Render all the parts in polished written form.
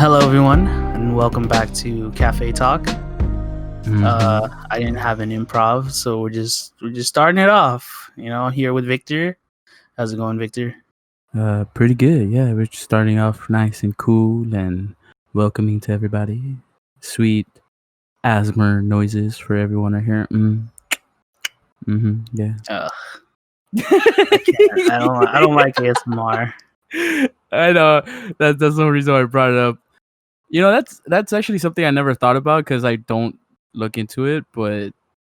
Hello, everyone, and welcome back to Cafe Talk. Mhm. I didn't have an improv, so we're just starting it off. Here with Victor. How's it going, Victor? Pretty good. Yeah, we're just starting off nice and cool and welcoming to everybody. Sweet asthma noises for everyone to hear. Yeah. Ugh, I can't. I don't like ASMR. I know that's the reason why I brought it up. You know, that's actually something I never thought about because I don't look into it, but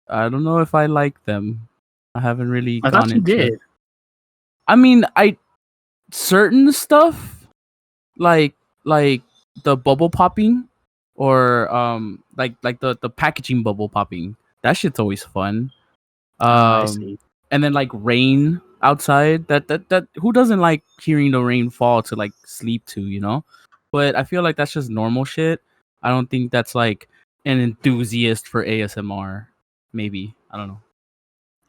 I don't know if I like them. I haven't really I gone thought you into. did. I mean, I certain stuff like the bubble popping or like the packaging bubble popping. That shit's always fun. I Um see. and then like rain outside. That who doesn't like hearing the rain fall to like sleep to, you know? But I feel like that's just normal shit. I don't think that's like an enthusiast for ASMR. Maybe. I don't know.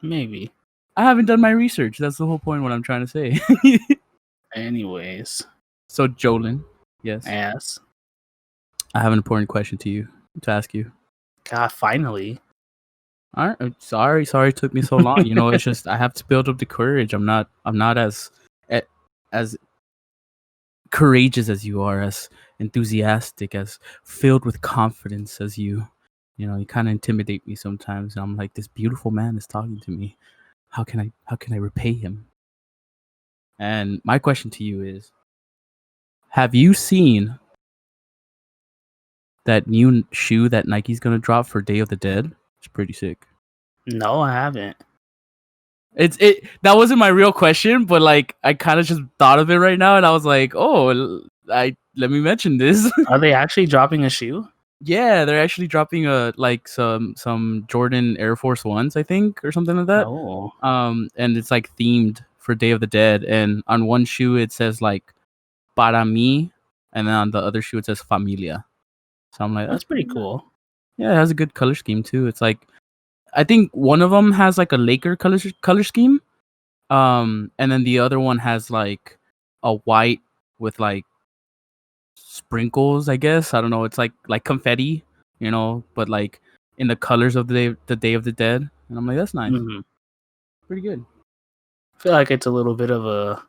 Maybe. I haven't done my research. That's the whole point what I'm trying to say. Anyways, So Jolin, yes. ass. I have an important question to ask you. God, finally. All right, sorry it took me so long. You know, it's just I have to build up the courage. I'm not eh, as courageous as you are, as enthusiastic, as filled with confidence as you. You know, you kind of intimidate me sometimes. And I'm like, this beautiful man is talking to me. How can I repay him? And my question to you is, have you seen that new shoe that Nike's gonna drop for Day of the Dead? It's pretty sick. No, I haven't. That wasn't my real question, but like I kind of just thought of it right now, and I was like, oh, let me mention this. Are they actually dropping a shoe? Yeah, they're actually dropping some Jordan Air Force Ones, I think, or something like that. Oh, And it's like themed for Day of the Dead, and on one shoe it says like para mí, and then on the other shoe it says familia. So I'm like, that's that's pretty pretty nice. cool. Yeah, it has a good color scheme too. It's like I think one of them has like a Laker color scheme. And then the other one has like a white with like sprinkles, I guess. I don't know. It's like confetti, you know, but like in the colors of the Day of the Dead. And I'm like, that's nice. Hmm. Pretty good. I feel like it's a little bit of a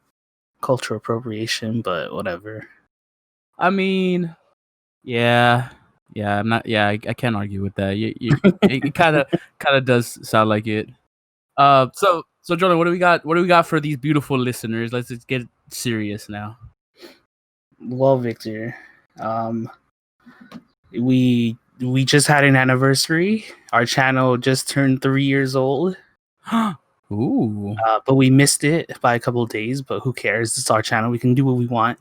cultural appropriation, but whatever. I mean, yeah. I'm not. Yeah, I can't argue with that. It kind of does sound like it. So Jordan, what do we got? What do we got for these beautiful listeners? Let's just get serious now. Well, Victor, um, we just had an anniversary. Our channel just turned 3 years old, Ooh. but we missed it by a couple of days. But who cares? It's our channel. We can do what we want.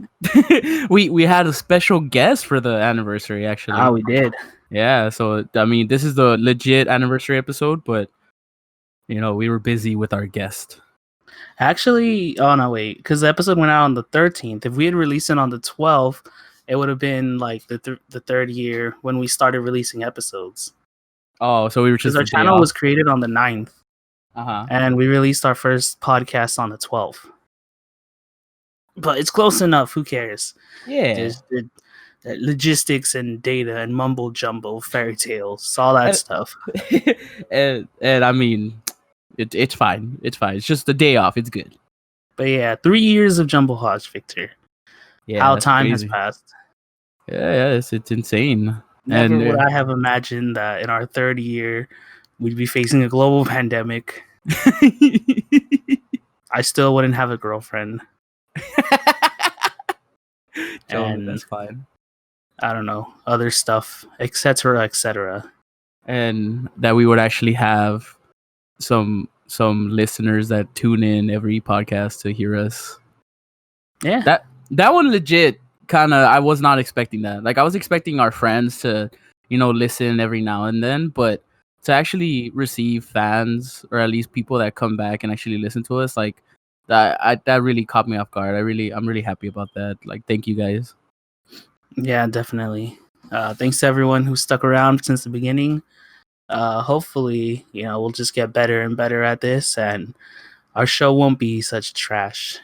we had a special guest for the anniversary, actually. We did. Yeah, so I mean, this is the legit anniversary episode, but you know, we were busy with our guest. Actually, oh no, wait, because the episode went out on the 13th. If we had released it on the 12th, it would have been like the third year when we started releasing episodes. Oh, so we were Because just our channel was created on the 9th. Uh-huh. And we released our first podcast on the 12th. But it's close enough. Who cares? Yeah. There's the logistics and data and mumble jumble, fairy tales, all that stuff. and I mean, it's fine. It's fine. It's just a day off. It's good. But yeah, 3 years of Jumblhoj, Victor. Yeah, How that's time crazy. has passed. Yeah, it's insane. Never would I have imagined that in our third year we'd be facing a global pandemic. I still wouldn't have a girlfriend. And that's fine. I don't know, other stuff, etc., etc. And that we would actually have some listeners that tune in every podcast to hear us. Yeah. That one legit kind of, I was not expecting that. Like I was expecting our friends to, you know, listen every now and then, but to actually receive fans or at least people that come back and actually listen to us, like that really caught me off guard. I'm really happy about that. Like, thank you guys. Yeah, definitely. Thanks to everyone who stuck around since the beginning. Hopefully, we'll just get better and better at this, and our show won't be such trash.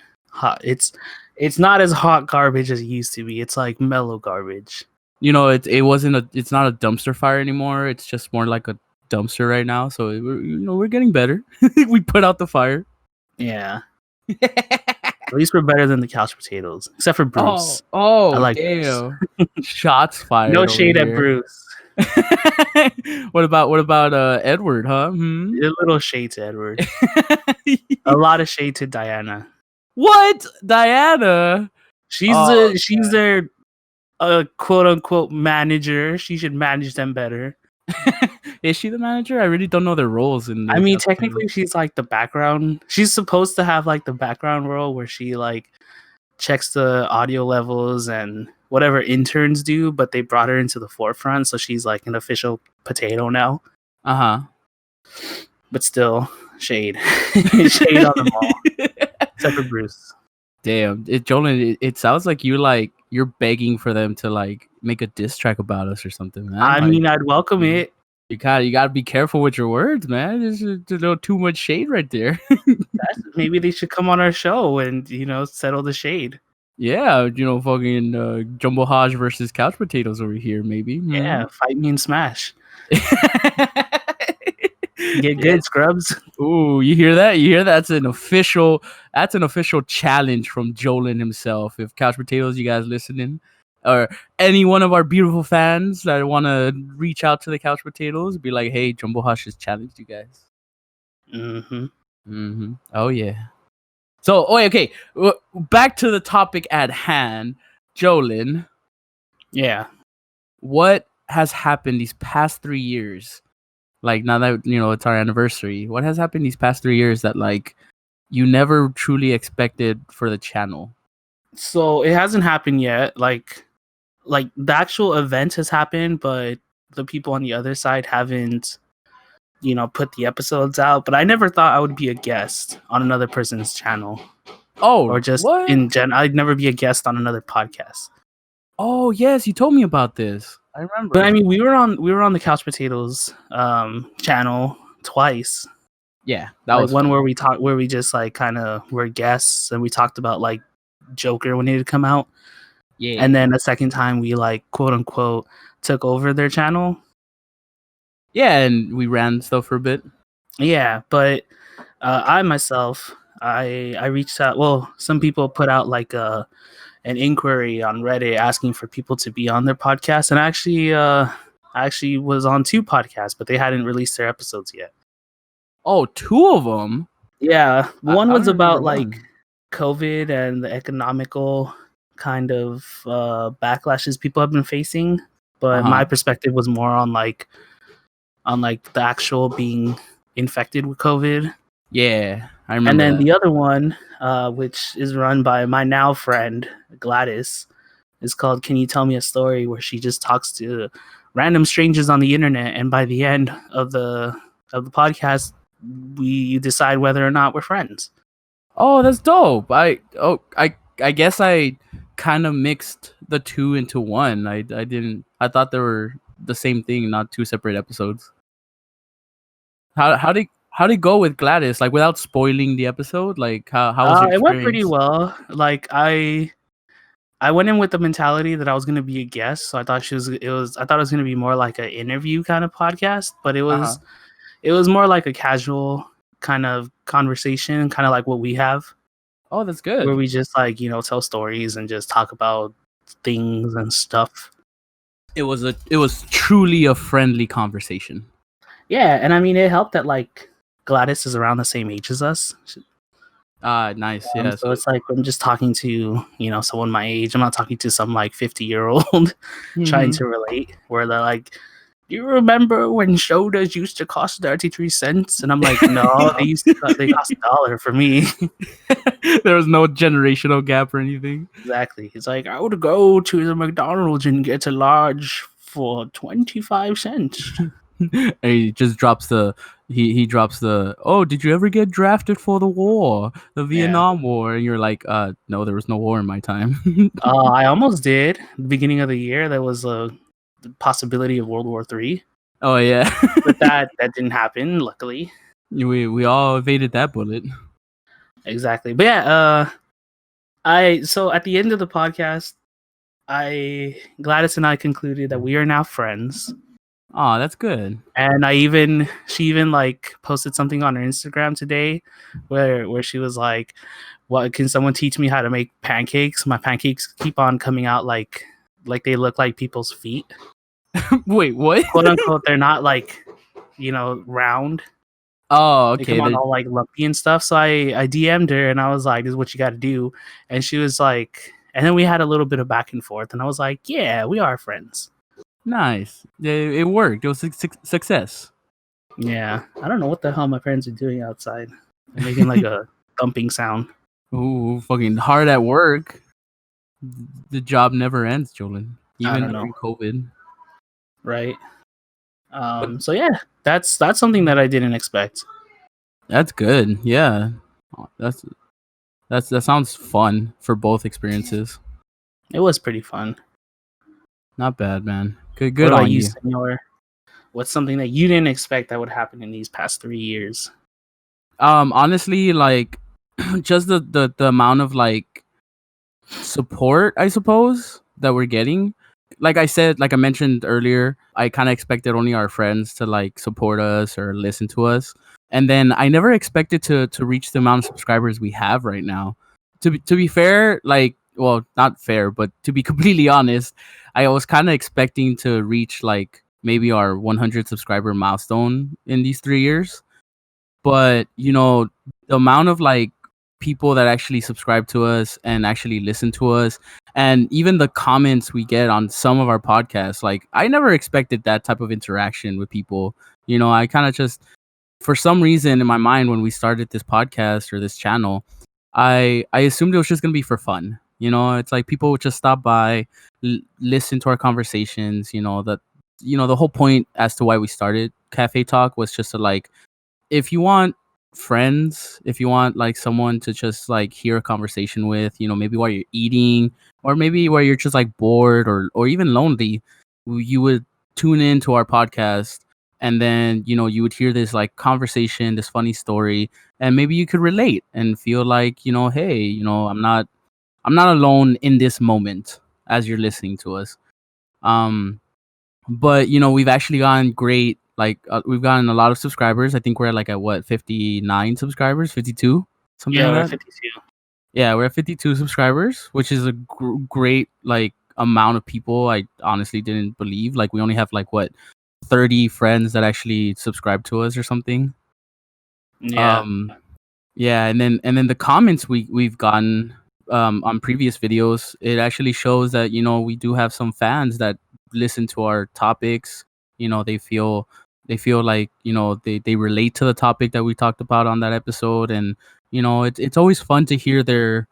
It's It's not as hot garbage as it used to be. It's like mellow garbage. You know, it's not a dumpster fire anymore. It's just more like a dumpster right now. So we're getting better. We put out the fire. Yeah. At least we're better than the couch potatoes, except for Bruce. I like damn! Shots fired. No over shade at here. Bruce. What about Edward? Huh? A little shade to Edward. A lot of shade to Diana. What, Diana? She's their quote unquote manager. She should manage them better. Is she the manager? I really don't know their roles in. I mean, technically, she's like the background. She's supposed to have like the background role where she like checks the audio levels and whatever interns do, but they brought her into the forefront, so she's like an official potato now. But still, shade, shade on them all, except for Bruce. Damn, Jolin, it sounds like you're begging for them to like make a diss track about us or something, man. I mean, I'd welcome it. You gotta be careful with your words, man. There's a little too much shade right there. Maybe they should come on our show and settle the shade. Yeah, fucking Jumblhoj versus couch potatoes over here, maybe. Yeah, fight me and smash. Get good, scrubs. Ooh, you hear that? That's an official challenge from Jolin himself. If couch potatoes, you guys listening, or any one of our beautiful fans that want to reach out to the couch potatoes, be like, hey, Jumblhoj has challenged you guys. Oh yeah. So, okay. Back to the topic at hand, Jolin. Yeah. What has happened these past 3 years? Like, now that it's our anniversary, what has happened these past 3 years that like you never truly expected for the channel? So it hasn't happened yet. Like the actual event has happened, but the people on the other side haven't, put the episodes out. But I never thought I would be a guest on another person's channel. Oh, or just what? in general, I'd never be a guest on another podcast. Oh yes, you told me about this. I remember. But I mean, we were on the Couch Potatoes channel twice. Yeah, that was one where we just like kind of were guests and we talked about like Joker when it had come out. Yeah. And then the second time we like quote unquote took over their channel. Yeah, and we ran stuff for a bit. Yeah, but I myself, I reached out. Well, some people put out like an inquiry on Reddit asking for people to be on their podcast, and I actually was on 2 podcasts, but they hadn't released their episodes yet. Oh, 2 of them? Yeah, one was about like COVID and the economical kind of backlashes people have been facing, but my perspective was more on like the actual being infected with COVID. Yeah, I remember. And then the other one, which is run by my now friend Gladys, is called "Can You Tell Me a Story?" where she just talks to random strangers on the internet, and by the end of the podcast, we decide whether or not we're friends. Oh, that's dope. I guess I kind of mixed the 2 into one. I thought they were the same thing, not 2 separate episodes. How did it go with Gladys? Like, without spoiling the episode, like how was your experience? It went pretty well. Like I went in with the mentality that I was gonna be a guest, so I thought it was gonna be more like an interview kind of podcast, but it was more like a casual kind of conversation, kind of like what we have. Oh, that's good. Where we just like tell stories and just talk about things and stuff. It was truly a friendly conversation. Yeah, and I mean it helped that like Gladys is around the same age as us. Nice. Yeah. So it's like I'm just talking to someone my age. I'm not talking to some like 50-year-old trying to relate. Where they're like, "Do you remember when sodas used to cost 33 cents?" And I'm like, "No, they cost $1 for me." There was no generational gap or anything. Exactly. It's like I would go to the McDonald's and get a large for 25 cents. And he just drops the oh, did you ever get drafted for the war, the Vietnam War? And you're like, no, there was no war in my time. I almost did. The beginning of the year, there was a possibility of World War III. Oh yeah. But that didn't happen, luckily. We all evaded that bullet. Exactly. But yeah, So at the end of the podcast, Gladys and I concluded that we are now friends. Oh, that's good. And she even like posted something on her Instagram today where she was like, "What, can someone teach me how to make pancakes? My pancakes keep on coming out like they look like people's feet." Wait, what? Quote unquote, they're not like, round. Oh, They okay. come on all like lumpy and stuff. So I DM'd her and I was like, "This is what you got to do." And she was like, and then we had a little bit of back and forth. And I was like, "Yeah, we are friends." Nice. It worked. It was a success. Yeah, I don't know what the hell my parents are doing outside. They're making like a thumping sound. Ooh, fucking hard at work. The job never ends, Jolin. I Even don't know. during COVID. Right. So yeah, that's something that I didn't expect. That's good. Yeah. That sounds fun for both experiences. It was pretty fun. Not bad, man. Good What about on you. Senor? What's something that you didn't expect that would happen in these past 3 years? Honestly, like just the amount of like support, I suppose, that we're getting. Like I mentioned earlier, I kind of expected only our friends to like support us or listen to us, and then I never expected to reach the amount of subscribers we have right now. To be fair, like, well, not fair, but to be completely honest, I was kind of expecting to reach like maybe our 100 subscriber milestone in these 3 years. But the amount of like people that actually subscribe to us and actually listen to us, and even the comments we get on some of our podcasts, like I never expected that type of interaction with people. I kind of just, for some reason in my mind, when we started this podcast or this channel, I assumed it was just gonna be for fun. It's like people would just stop by, listen to our conversations. The whole point as to why we started Cafe Talk was just to like, if you want friends, if you want like someone to just like hear a conversation with, maybe while you're eating, or maybe while you're just like bored or even lonely, you would tune in to our podcast, and then you would hear this like conversation, this funny story, and maybe you could relate and feel like, hey, I'm not alone in this moment as you're listening to us. But we've actually gotten great, like we've gotten a lot of subscribers. I think we're at like at what, 59 subscribers, 52, something Yeah, like we're that. 52. Yeah, we're at 52 subscribers, which is a great like amount of people. I honestly didn't believe, like, we only have like what, 30 friends that actually subscribe to us or something. Yeah. Yeah, and then the comments we've gotten on previous videos, it actually shows that we do have some fans that listen to our topics. They feel like they relate to the topic that we talked about on that episode, and it's always fun to hear their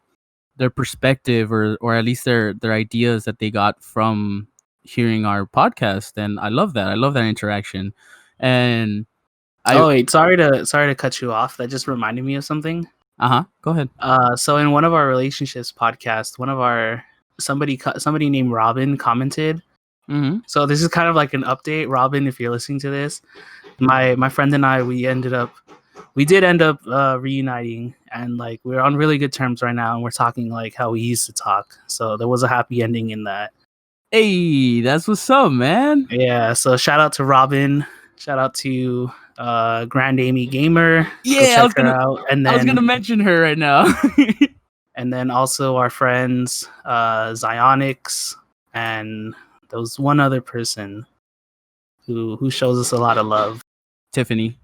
perspective, or at least their ideas that they got from hearing our podcast. And I love that. I love that interaction. And Oh wait, sorry to cut you off. That just reminded me of something. Go ahead. So in one of our relationships podcasts, somebody named Robin commented. Mm-hmm. So this is kind of like an update, Robin, if you're listening to this. My friend and I, we did end up reuniting, and like we're on really good terms right now, and we're talking like how we used to talk. So there was a happy ending in that. Hey, that's what's up, man. Yeah, so shout out to Robin. Shout out to Grand Amy Gamer. Yeah, Go check her out. And I was gonna then mention her right now. and then also our friends Zionics, and there was one other person who shows us a lot of love. Tiffany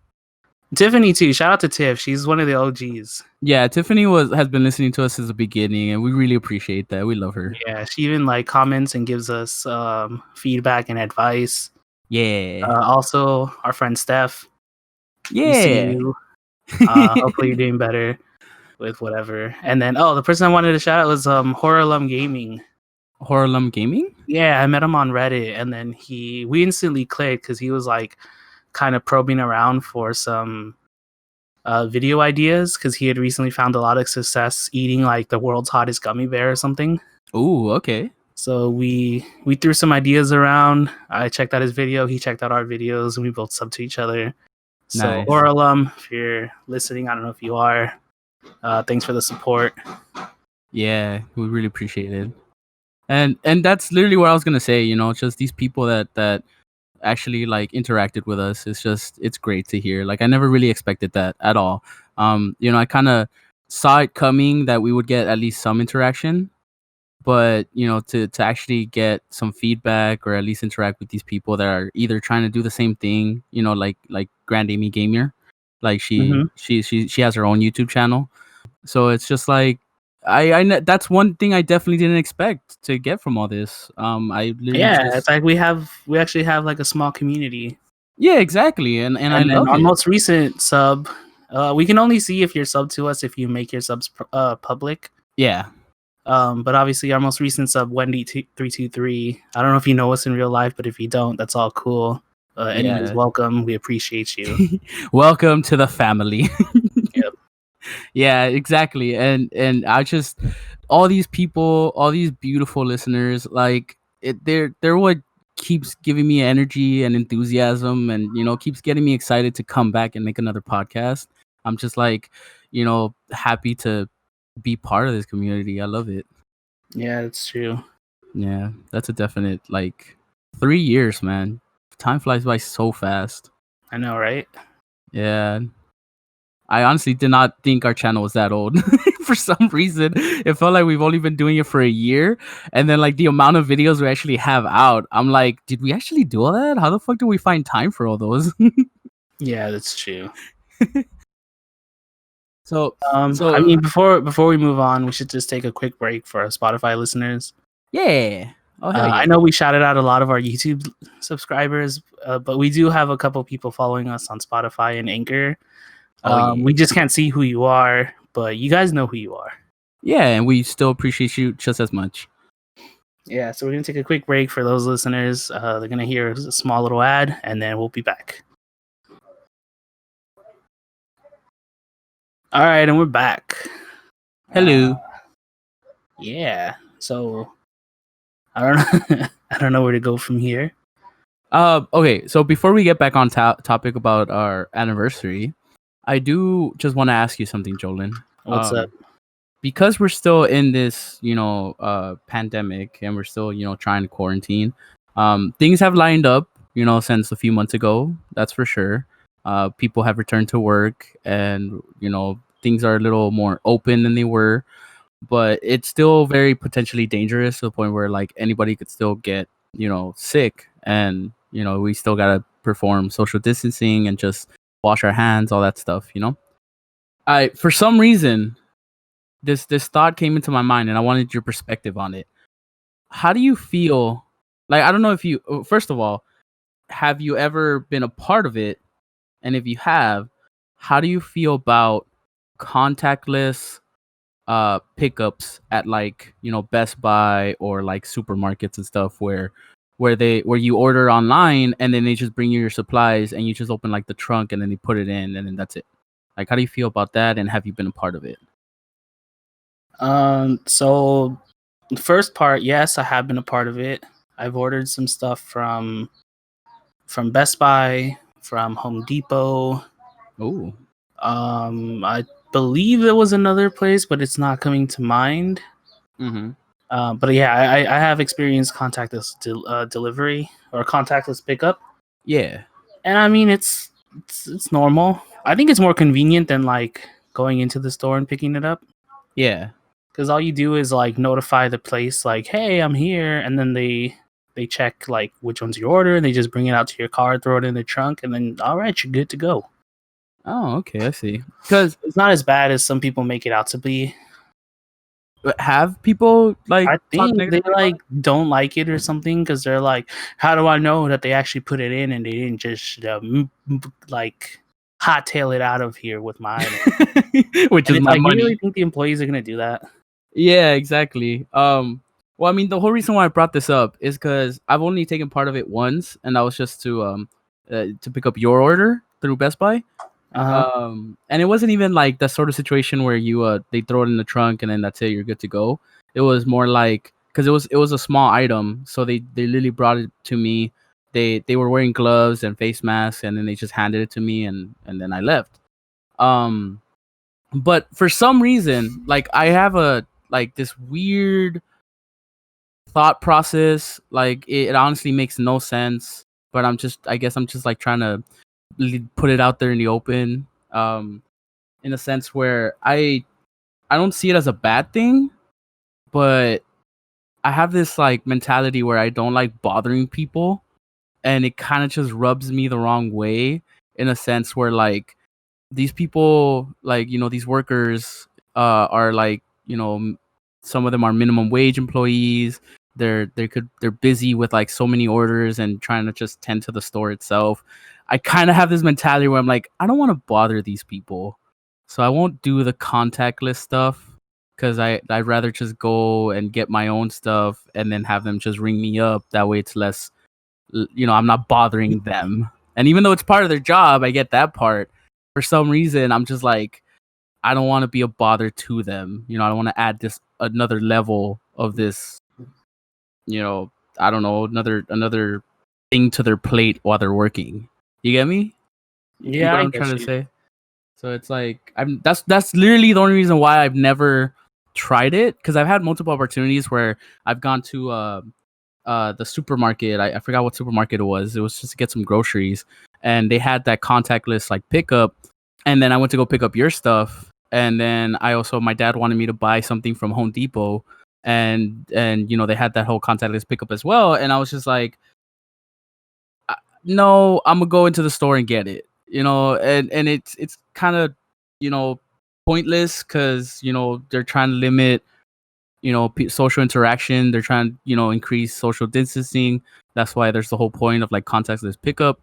too. Shout out to Tiff. She's one of the OGs. Yeah, Tiffany has been listening to us since the beginning, and we really appreciate that. We love her. Yeah, she even like comments and gives us feedback and advice. Yeah. Also, our friend Steph. Yeah. We see you. Hopefully, you're doing better with whatever. And then, the person I wanted to shout out was Horrorlum Gaming. Horrorlum Gaming? Yeah, I met him on Reddit, and then we instantly clicked because he was like kind of probing around for some video ideas, because he had recently found a lot of success eating like the world's hottest gummy bear or something. Ooh, okay. So we threw some ideas around. I checked out his video, he checked out our videos, and we both subbed to each other. So Nice. Oralum, if you're listening, I don't know if you are. Thanks for the support. Yeah, we really appreciate it. And that's literally what I was gonna say. You know, just these people that actually like interacted with us. It's great to hear. Like I never really expected that at all. You know, I kind of saw it coming that we would get at least some interaction, but you know, to actually get some feedback or at least interact with these people that are either trying to do the same thing, you know, like Grand Amy Gamer, like Hmm. she has her own YouTube channel. So it's just like that's one thing I definitely didn't expect to get from all this. I literally Yeah, it's just like we actually have like a small community. yeah, exactly, and I And then love our it. most recent sub, we can only see if you're sub to us if you make your subs public. Yeah, But obviously, our most recent sub, Wendy323. I don't know if you know us in real life, but if you don't, that's all cool. Anyways, yeah. welcome. We appreciate you. Welcome to the family. Yep. Yeah, exactly. And I just all these people, all these beautiful listeners, like they're what keeps giving me energy and enthusiasm and you know keeps getting me excited to come back and make another podcast. I'm just like, you know, happy to be part of this community. I love it. Yeah, it's true. Yeah, that's a definite like 3 years, man. Time flies by so fast. I know, right? Yeah. I honestly did not think our channel was that old. For some reason, it felt like we've only been doing it for a year. And then, like, the amount of videos we actually have out, I'm like, did we actually do all that? How the fuck do we find time for all those? Yeah, that's true. so, I so mean, before we move on, we should just take a quick break for our Spotify listeners. yeah. Oh, hell yeah. I know we shouted out a lot of our YouTube subscribers, but we do have a couple people following us on Spotify and Anchor. Oh, yeah. We just can't see who you are, but you guys know who you are. Yeah, and we still appreciate you just as much. Yeah, so we're gonna take a quick break for those listeners. They're gonna hear a small little ad, and then we'll be back. All right, and we're back. Hello. Yeah, so I don't know. I don't know where to go from here. Okay, so before we get back on topic about our anniversary, I do just want to ask you something, Jolin. What's up? Because we're still in this, you know, pandemic and we're still, you know, trying to quarantine, things have lined up, you know, since a few months ago. That's for sure. People have returned to work and, you know, things are a little more open than they were, but it's still very potentially dangerous to the point where like anybody could still get, you know, sick and, you know, we still got to perform social distancing and just wash our hands, all that stuff, you know. For some reason, this thought came into my mind and I wanted your perspective on it. How do you feel? Like I don't know if you first of all, have you ever been a part of it? And if you have, how do you feel about contactless pickups at like, you know, Best Buy or like supermarkets and stuff where you order online and then they just bring you your supplies and you just open like the trunk and then they put it in and then that's it. Like how do you feel about that and have you been a part of it? So the first part, yes, I have been a part of it. I've ordered some stuff from Best Buy, from Home Depot. Oh. I believe there was another place, but it's not coming to mind. Mm-hmm. But yeah, I have experienced contactless delivery or contactless pickup, Yeah. and I mean it's normal. I think it's more convenient than like going into the store and picking it up. Yeah. Because all you do is like notify the place like, hey, I'm here, and then they check like which one's your order and they just bring it out to your car, throw it in the trunk, and then all right, you're good to go. Oh, okay, I see. Because It's not as bad as some people make it out to be. have people like I talk think they negatively about like it? don't like it or something because they're like, how do I know that they actually put it in and they didn't just like hot-tail it out of here with my item? Which And is it's my like, you really money. think the employees are gonna do that? Yeah, exactly. Well, I mean, the whole reason why I brought this up is because I've only taken part of it once, and that was just to pick up your order through Best Buy. Uh-huh. And it wasn't even like the sort of situation where you they throw it in the trunk and then that's it, you're good to go. It was more like because it was a small item, so they literally brought it to me. They were wearing gloves and face masks, and then they just handed it to me, and then I left. Um, but for some reason, like like this weird thought process. Like it honestly makes no sense. But I guess I'm just like trying to put it out there in the open. In a sense where I don't see it as a bad thing, but I have this like mentality where I don't like bothering people, and it kind of just rubs me the wrong way in a sense where like these people, like, you know, these workers are like, you know, some of them are minimum wage employees. They're busy with like so many orders and trying to just tend to the store itself. I kind of have this mentality where I'm like, I don't want to bother these people, so I won't do the contactless stuff because I'd rather just go and get my own stuff and then have them just ring me up. That way it's less, you know, I'm not bothering them. And even though it's part of their job, I get that part. For some reason, I'm just like, I don't want to be a bother to them. You know, I don't want to add this another level of this, you know, I don't know, another thing to their plate while they're working. You get me? You get Yeah, what I I'm get trying to you. say? So it's like that's literally the only reason why I've never tried it, because I've had multiple opportunities where I've gone to the supermarket. I forgot what supermarket it was. It was just to get some groceries, and they had that contactless like pickup. And then I went to go pick up your stuff, and then my dad wanted me to buy something from Home Depot, and you know, they had that whole contactless pickup as well, and I was just like, no, I'm gonna go into the store and get it. You know, and it's kind of, you know, pointless because, you know, they're trying to limit, you know, social interaction. They're trying to, you know, increase social distancing. That's why there's the whole point of like contactless pickup.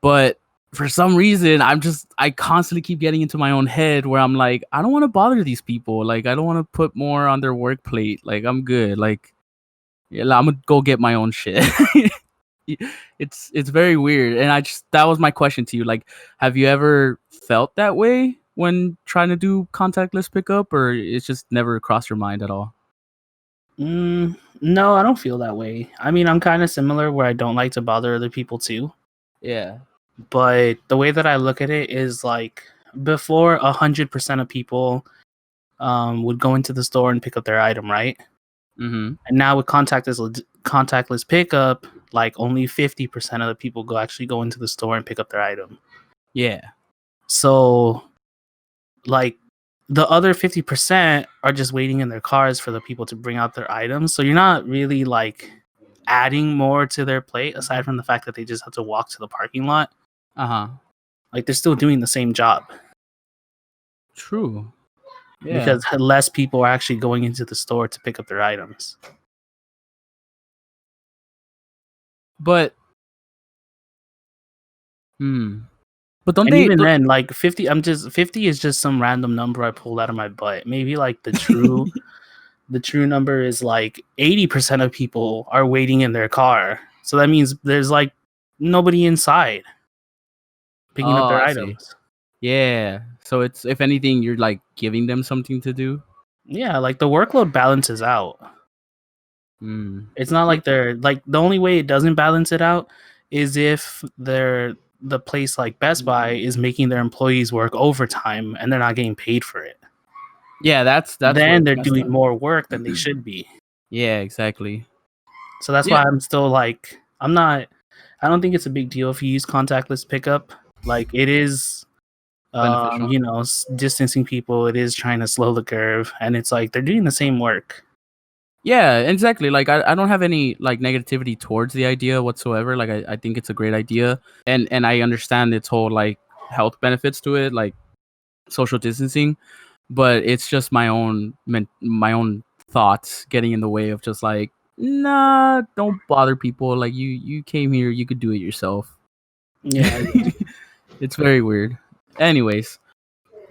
But for some reason, I constantly keep getting into my own head where I'm like, I don't want to bother these people. Like, I don't want to put more on their work plate. Like, I'm good. Like, yeah, I'm gonna go get my own shit. It's very weird, and that was my question to you. Like, have you ever felt that way when trying to do contactless pickup, or it's just never crossed your mind at all? No, I don't feel that way. I mean, I'm kind of similar where I don't like to bother other people too. Yeah. But the way that I look at it is like before 100% of people would go into the store and pick up their item, right? Mm-hmm. And now with contactless pickup, like only 50% of the people actually go into the store and pick up their item. Yeah. So like the other 50% are just waiting in their cars for the people to bring out their items. So you're not really like adding more to their plate aside from the fact that they just have to walk to the parking lot. Uh-huh. Like they're still doing the same job True. Yeah. because less people are actually going into the store to pick up their items. But but don't And they even then, like 50 is just some random number I pulled out of my butt. Maybe like the true number is like 80% of people are waiting in their car. So that means there's like nobody inside picking up Oh, their I see. items. Yeah. So it's, if anything, you're like giving them something to do. Yeah, like the workload balances out. It's not like they're like, the only way it doesn't balance it out is if the place like Best Buy is making their employees work overtime and they're not getting paid for it. Yeah, that's where Then it's they're messed doing up. more work than they should be. Yeah, exactly. So that's Yeah. why I'm still like, I don't think it's a big deal if you use contactless pickup. Like it is, Beneficial. you know, distancing people. It is trying to slow the curve, and it's like they're doing the same work. Yeah, exactly. Like I don't have any like negativity towards the idea whatsoever. Like I think it's a great idea, and I understand its whole like health benefits to it, like social distancing. But it's just my own thoughts getting in the way of just like, nah, don't bother people. Like you came here, you could do it yourself. Yeah, It's very weird. Anyways,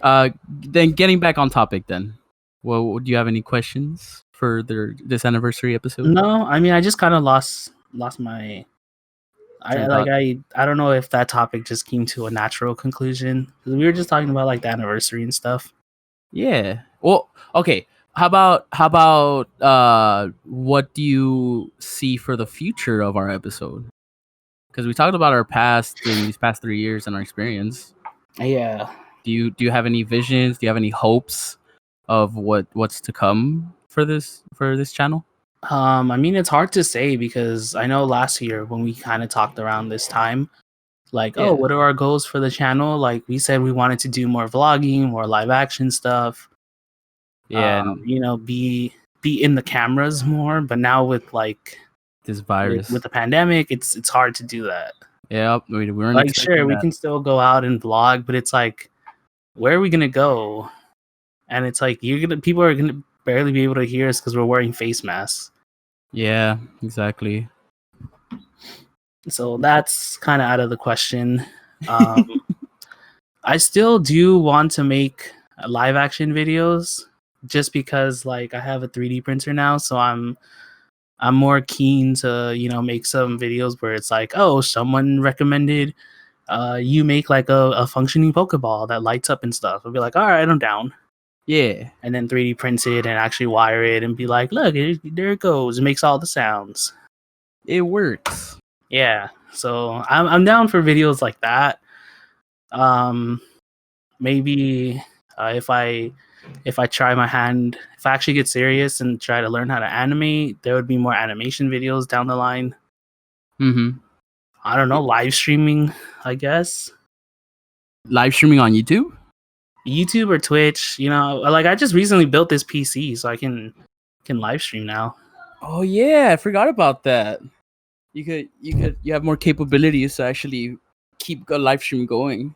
then getting back on topic then. Well, do you have any questions for this anniversary episode? no, I mean, I just kind of lost my. Train I of like thought. I don't know if that topic just came to a natural conclusion because we were just talking about like the anniversary and stuff. Yeah. Well, okay. How about what do you see for the future of our episode? Because we talked about our past in these past 3 years and our experience. Yeah. Do you have any visions? Do you have any hopes of what's to come for this channel? I mean, it's hard to say because I know last year when we kind of talked around this time, like, oh, Yeah. what are our goals for the channel? Like, we said we wanted to do more vlogging, more live action stuff. Yeah, and You know, be in the cameras more. But now with like this virus. with the pandemic, it's hard to do that. Yeah, we weren't Like, expecting sure, we that. can still go out and vlog, but it's like, where are we gonna go? And it's like people are gonna barely be able to hear us because we're wearing face masks. Yeah, exactly. So that's kind of out of the question. I still do want to make live action videos just because like I have a 3D printer now, so I'm more keen to, you know, make some videos where it's like, oh, someone recommended you make like a functioning Pokeball that lights up and stuff. I'll be like, all right, I'm down. Yeah. And then 3D print it and actually wire it and be like, look, there it goes. It makes all the sounds. It works. Yeah. So I'm down for videos like that. Maybe if I try my hand, if I actually get serious and try to learn how to animate, there would be more animation videos down the line. Mm-hmm. I don't know, live streaming, I guess. Live streaming on YouTube? YouTube or Twitch, you know, like I just recently built this PC so I can live stream now. Oh yeah, I forgot about that. You have more capabilities to actually keep a live stream going.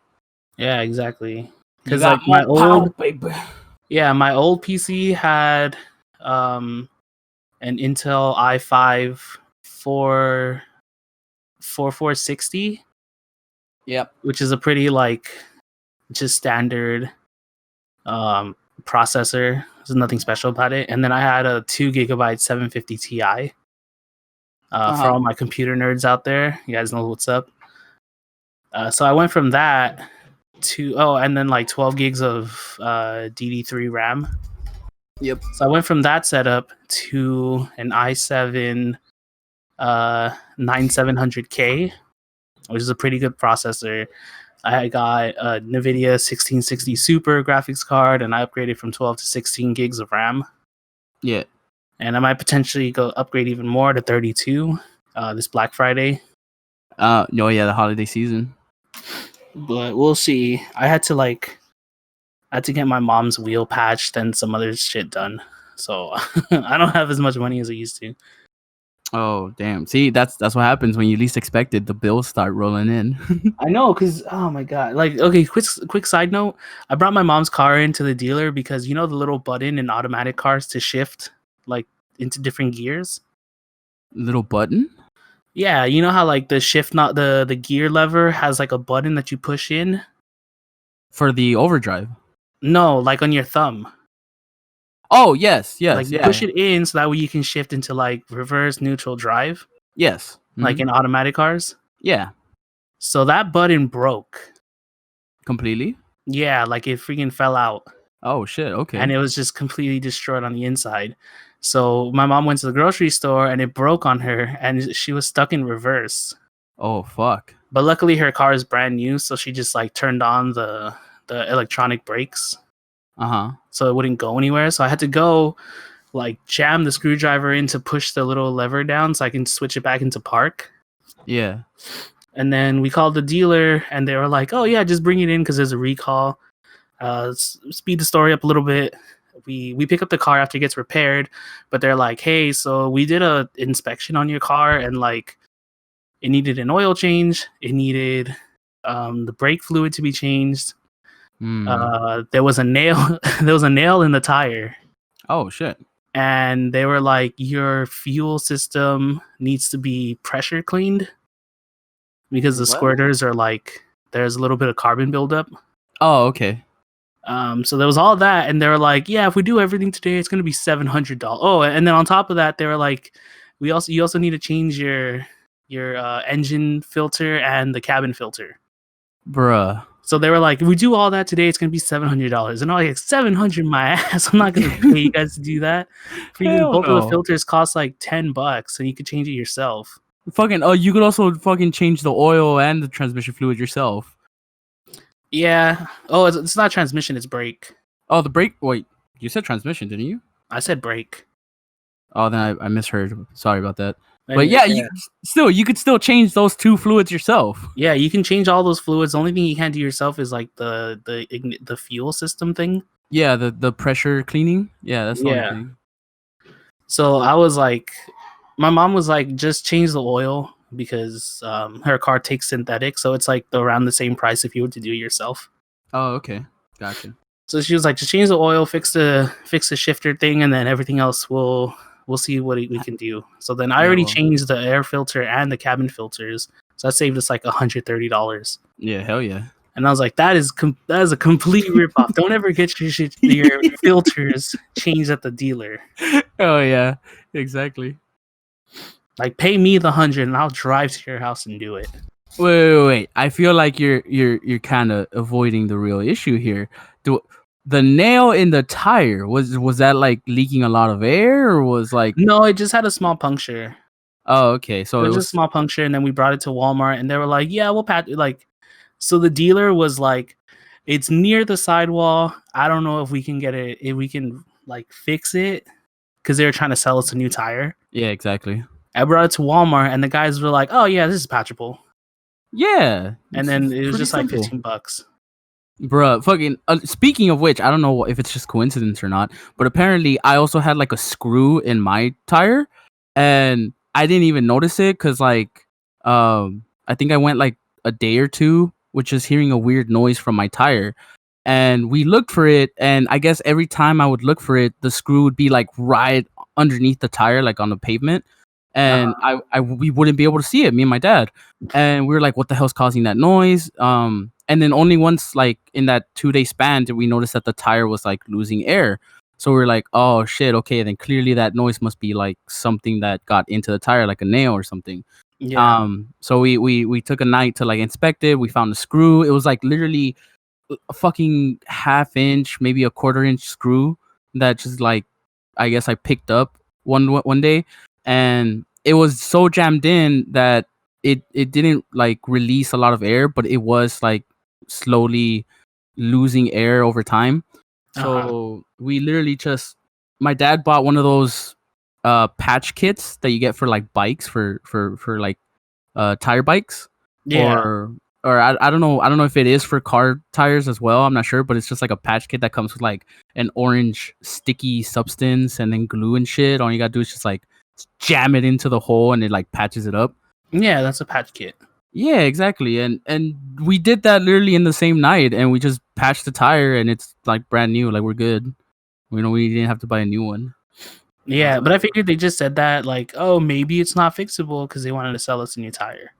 Yeah, exactly. Because Because like my old baby. my old PC had an Intel i5 4460, Yep. which is a pretty like just standard processor. There's nothing special about it. And then I had a 2 GB 750 Ti. For all my computer nerds out there, you guys know what's up. So I went from that to and then like 12 gigs of DD3 RAM. Yep. So I went from that setup to an i7 9700K, which is a pretty good processor. I got a NVIDIA 1660 Super graphics card, and I upgraded from 12 to 16 gigs of RAM. Yeah. And I might potentially go upgrade even more to 32 this Black Friday. No, yeah, the holiday season. But we'll see. I had to get my mom's wheel patched and some other shit done. So I don't have as much money as I used to. Oh damn! See, that's what happens when you least expect it. The bills start rolling in. I know, cause oh my god! Like, okay, quick side note. I brought my mom's car into the dealer because you know the little button in automatic cars to shift like into different gears. Little button. Yeah, you know how like the shift, not the gear lever has like a button that you push in For the overdrive. No, like on your thumb. Oh yes, Like yes, you yeah. push it in so that way you can shift into like reverse, neutral, drive. Yes. Like in automatic cars. Yeah. So that button broke. Completely. Yeah, like it freaking fell out. Oh shit! Okay. And it was just completely destroyed on the inside. So my mom went to the grocery store and it broke on her and she was stuck in reverse. Oh fuck. But luckily her car is brand new, so she just like turned on the electronic brakes. So it wouldn't go anywhere. So I had to go like jam the screwdriver in to push the little lever down so I can switch it back into park. Yeah. And then we called the dealer and they were like, oh yeah, just bring it in because there's a recall. Speed the story up a little bit. We pick up the car after it gets repaired, but they're like, hey, so we did a inspection on your car and like it needed an oil change. It needed the brake fluid to be changed. There was a nail. There was a nail in the tire. Oh shit. And they were like, your fuel system needs to be pressure cleaned because the squirters are like, there's a little bit of carbon buildup. Oh, okay. So there was all that, and they were like, yeah, if we do everything today, it's gonna be $700. Oh, and then on top of that, they were like, you also need to change your engine filter and the cabin filter. Bruh. So they were like, if we do all that today, it's gonna be $700. And I'm like, 700 my ass. I'm not gonna pay you guys to do that. Both of the filters cost like $10 and you could change it yourself. Fucking you could also fucking change the oil and the transmission fluid yourself. Yeah. Oh, it's not transmission, it's brake. Oh, the brake. Wait, you said transmission, didn't you? I said brake. Oh, then I misheard. Sorry about that. But Anyways, yeah, yeah. you could still change those two fluids yourself. Yeah, you can change all those fluids. The only thing you can't do yourself is like the fuel system thing. Yeah, the pressure cleaning. Yeah, that's the only Yeah. thing. So I was like, my mom was like, just change the oil because her car takes synthetic, so it's like around the same price if you were to do it yourself. Oh, okay, gotcha. So she was like, just change the oil, fix the shifter thing, and then everything else we'll see what we can do. So then I Yeah, already well, changed the air filter and the cabin filters, so that saved us like $130. yeah, hell yeah. And I was like, that is a complete ripoff. Don't ever get your filters changed at the dealer. Oh yeah, exactly. Like, pay me the 100, and I'll drive to your house and do it. Wait. I feel like you're kind of avoiding the real issue here. The nail in the tire was that like leaking a lot of air, or was like? No, it just had a small puncture. Oh, okay. So It it was a was. small puncture, and then we brought it to Walmart, and they were like, "Yeah, we'll patch." Like, so the dealer was like, "It's near the sidewall. I don't know if we can get it. If we can like fix it." Because they were trying to sell us a new tire. Yeah, exactly. I brought it to Walmart, and the guys were like, "Oh yeah, this is patchable." Yeah, And it's then it was pretty just like simple. $15. Bruh, fucking. Speaking of which, I don't know if it's just coincidence or not, but apparently I also had like a screw in my tire, and I didn't even notice it because like, I think I went like a day or two with just hearing a weird noise from my tire, and we looked for it, and I guess every time I would look for it, the screw would be like right underneath the tire, like on the pavement, and we wouldn't be able to see it, me and my dad, and we were like, what the hell's causing that noise? And then only once like in that 2-day span did we notice that the tire was like losing air. So we were like, oh shit, okay, then clearly that noise must be like something that got into the tire, like a nail or something. Yeah. So we took a night to like inspect it. We found a screw. It was like literally a fucking half-inch, maybe a quarter-inch screw that just like, I guess I picked up one day, and it was so jammed in that it didn't like release a lot of air, but it was like slowly losing air over time. So we literally just, my dad bought one of those patch kits that you get for like bikes, for like tire bikes, Yeah. or I don't know if it is for car tires as well. I'm not sure, but it's just like a patch kit that comes with like an orange sticky substance and then glue and shit. All you gotta do is just like jam it into the hole and it like patches it up. Yeah, that's a patch kit. Yeah, exactly. And we did that literally in the same night, and we just patched the tire, and it's like brand new. Like we're good. You know, we didn't have to buy a new one. Yeah, but I figured they just said that like, oh, maybe it's not fixable because they wanted to sell us a new tire.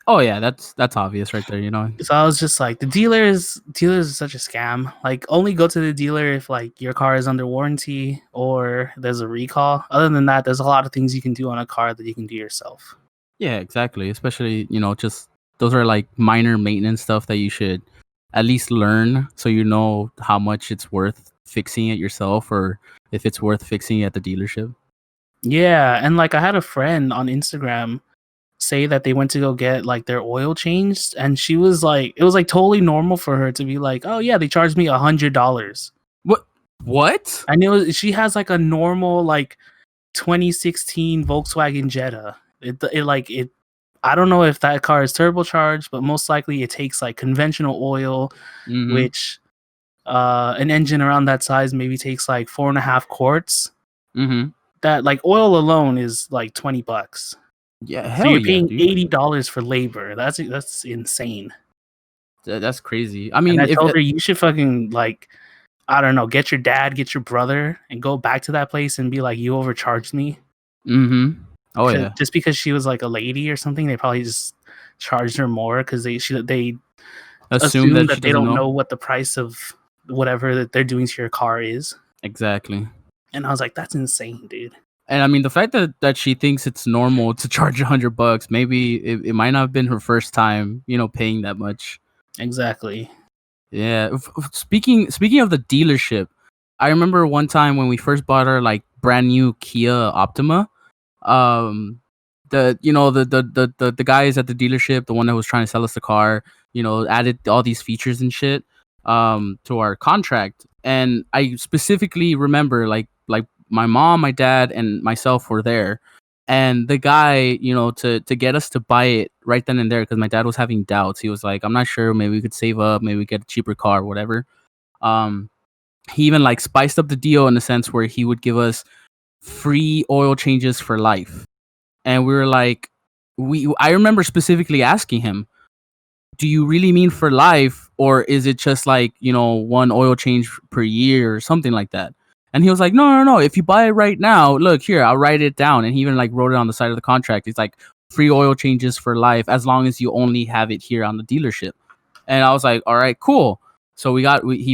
Oh yeah, that's obvious right there. You know. So I was just like, the dealers is such a scam. Like, only go to the dealer if like your car is under warranty or there's a recall. Other than that, there's a lot of things you can do on a car that you can do yourself. Yeah, exactly. Especially, just those are like minor maintenance stuff that you should at least learn, so you know how much it's worth fixing it yourself, or if it's worth fixing it at the dealership. Yeah, and like I had a friend on Instagram say that they went to go get like their oil changed, and she was like, it was like totally normal for her to be like, oh yeah, they charged me $100. What? I know she has like a normal like 2016 Volkswagen Jetta. It I don't know if that car is turbocharged, but most likely it takes like conventional oil, Mm-hmm. which an engine around that size maybe takes like 4.5 quarts. Mm-hmm. That like oil alone is like $20. Yeah, So hell you're yeah, paying dude. $80 for labor. That's insane. That's crazy. I And mean, I if told her you should fucking like, I don't know, get your dad, get your brother, and go back to that place and be like, you overcharged me. mm-hmm. Oh yeah, Just because she was like a lady or something, they probably just charged her more because they assume that that she they doesn't don't know. know what the price of whatever that they're doing to your car is. Exactly. And I was like, that's insane, dude. And I mean, the fact that she thinks it's normal to charge $100, maybe it might not have been her first time, paying that much. Exactly. Yeah. Speaking of the dealership, I remember one time when we first bought our like brand new Kia Optima. The guys at the dealership, the one that was trying to sell us the car, added all these features and shit to our contract. And I specifically remember like my mom, my dad, and myself were there. And the guy, to get us to buy it right then and there, because my dad was having doubts. He was like, I'm not sure. Maybe we could save up. Maybe we get a cheaper car, whatever. Um, he even like spiced up the deal in the sense where he would give us free oil changes for life. And we were like, I remember specifically asking him, do you really mean for life, or is it just like, one oil change per year or something like that? And he was like, no. If you buy it right now, look here, I'll write it down. And he even like wrote it on the side of the contract. It's like free oil changes for life as long as you only have it here on the dealership. And I was like, all right, cool. So he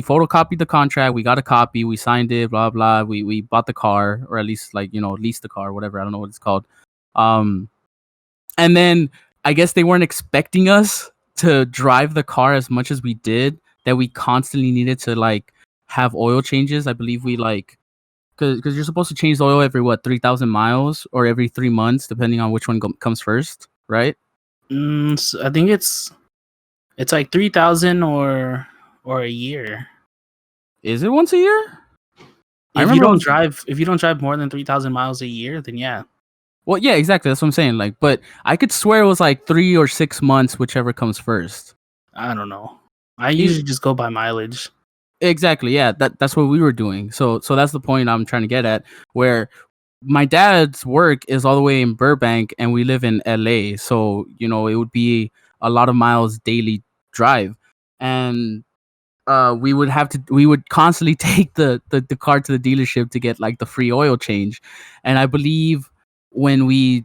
photocopied the contract. We got a copy. We signed it. Blah blah. We bought the car, or at least like leased the car, whatever. I don't know what it's called. And then I guess they weren't expecting us to drive the car as much as we did, that we constantly needed to like have oil changes. I believe we like, because you're supposed to change the oil every 3,000 miles or every 3 months, depending on which one comes first, right? So I think it's like 3,000 or a year. Is it once a year? If you don't drive more than 3,000 miles a year, then yeah. Well, yeah, exactly. That's what I'm saying. Like, but I could swear it was like 3 or 6 months, whichever comes first. I don't know. I usually just go by mileage. Exactly. Yeah, that's what we were doing. So that's the point I'm trying to get at, where my dad's work is all the way in Burbank and we live in LA. So, it would be a lot of miles daily drive. And we would constantly take the car to the dealership to get like the free oil change. And I believe when we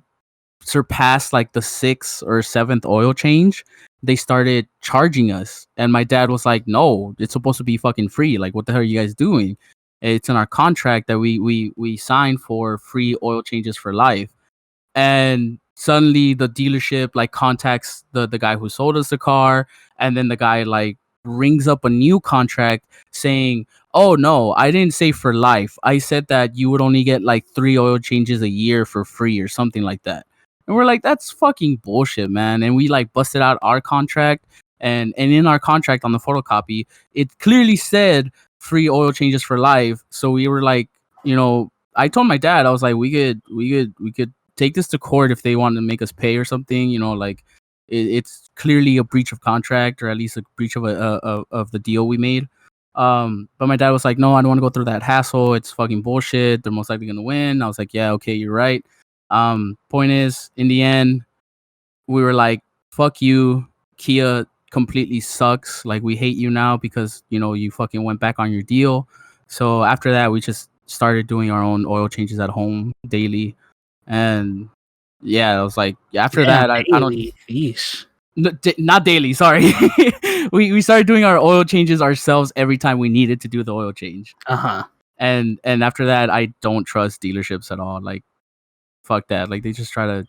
surpassed like the 6th or 7th oil change, they started charging us. And my dad was like, no, it's supposed to be fucking free. Like, what the hell are you guys doing? It's in our contract that we signed for free oil changes for life. And suddenly the dealership like contacts the guy who sold us the car, and then the guy like rings up a new contract saying, oh no, I didn't say for life. I said that you would only get like 3 oil changes a year for free or something like that. And we're like, that's fucking bullshit, man. And we like busted out our contract, and in our contract on the photocopy, it clearly said free oil changes for life. So we were like, I told my dad, I was like, we could take this to court if they want to make us pay or something. Like it's clearly a breach of contract, or at least a breach of of the deal we made. But my dad was like, no, I don't want to go through that hassle. It's fucking bullshit. They're most likely gonna win. I was like, yeah, okay, you're right. Point is, in the end, we were like, fuck you, Kia completely sucks. Like, we hate you now because you fucking went back on your deal. So after that, we just started doing our own oil changes at home daily. And yeah, I was like, after that, I don't. Yeesh. Not daily, sorry. we started doing our oil changes ourselves every time we needed to do the oil change. And after that, I don't trust dealerships at all. Like, fuck that. Like, they just try to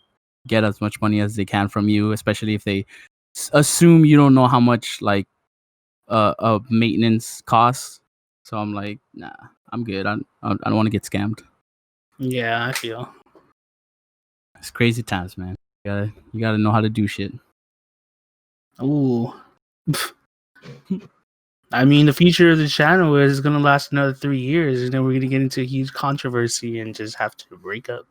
get as much money as they can from you, especially if they assume you don't know how much like maintenance costs. So I'm like, nah, I'm good. I don't want to get scammed. Yeah, I feel it's crazy times, man. You gotta know how to do shit. Ooh. I mean, the future of the channel is going to last another 3 years, and then we're going to get into a huge controversy and just have to break up.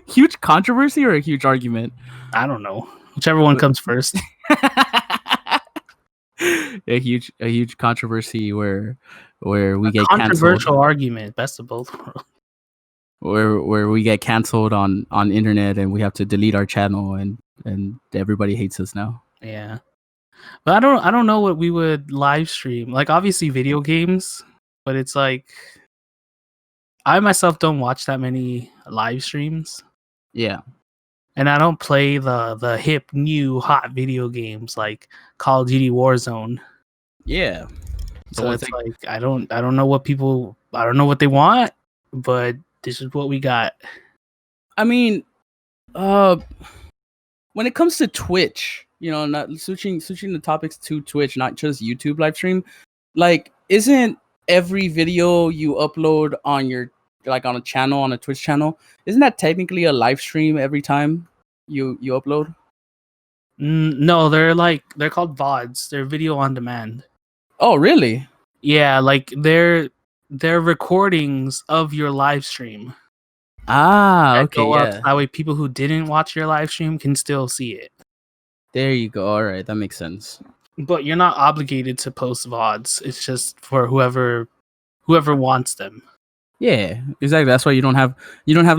Huge controversy or a huge argument? I don't know. Whichever one comes first. a huge controversy where we get controversial canceled. Argument, best of both worlds. Where we get canceled on internet and we have to delete our channel and everybody hates us now. Yeah. But I don't know what we would live stream. Like, obviously video games, but it's like I myself don't watch that many live streams. Yeah. And I don't play the hip new hot video games like Call of Duty Warzone. Yeah. So it's like I don't know what they want, but this is what we got. I mean, when it comes to Twitch, not switching the topics to Twitch, not just YouTube live stream, like, isn't every video you upload on your on a channel, on a Twitch channel, isn't that technically a live stream every time you upload? No, they're called VODs. They're video on demand. Oh, really? Yeah, like they're they're recordings of your live stream that Okay, go up. yeah. That way, people who didn't watch your live stream can still see it. There you go. All right, that makes sense. But you're not obligated to post VODs. It's just for whoever wants them. Yeah, exactly. That's why you don't have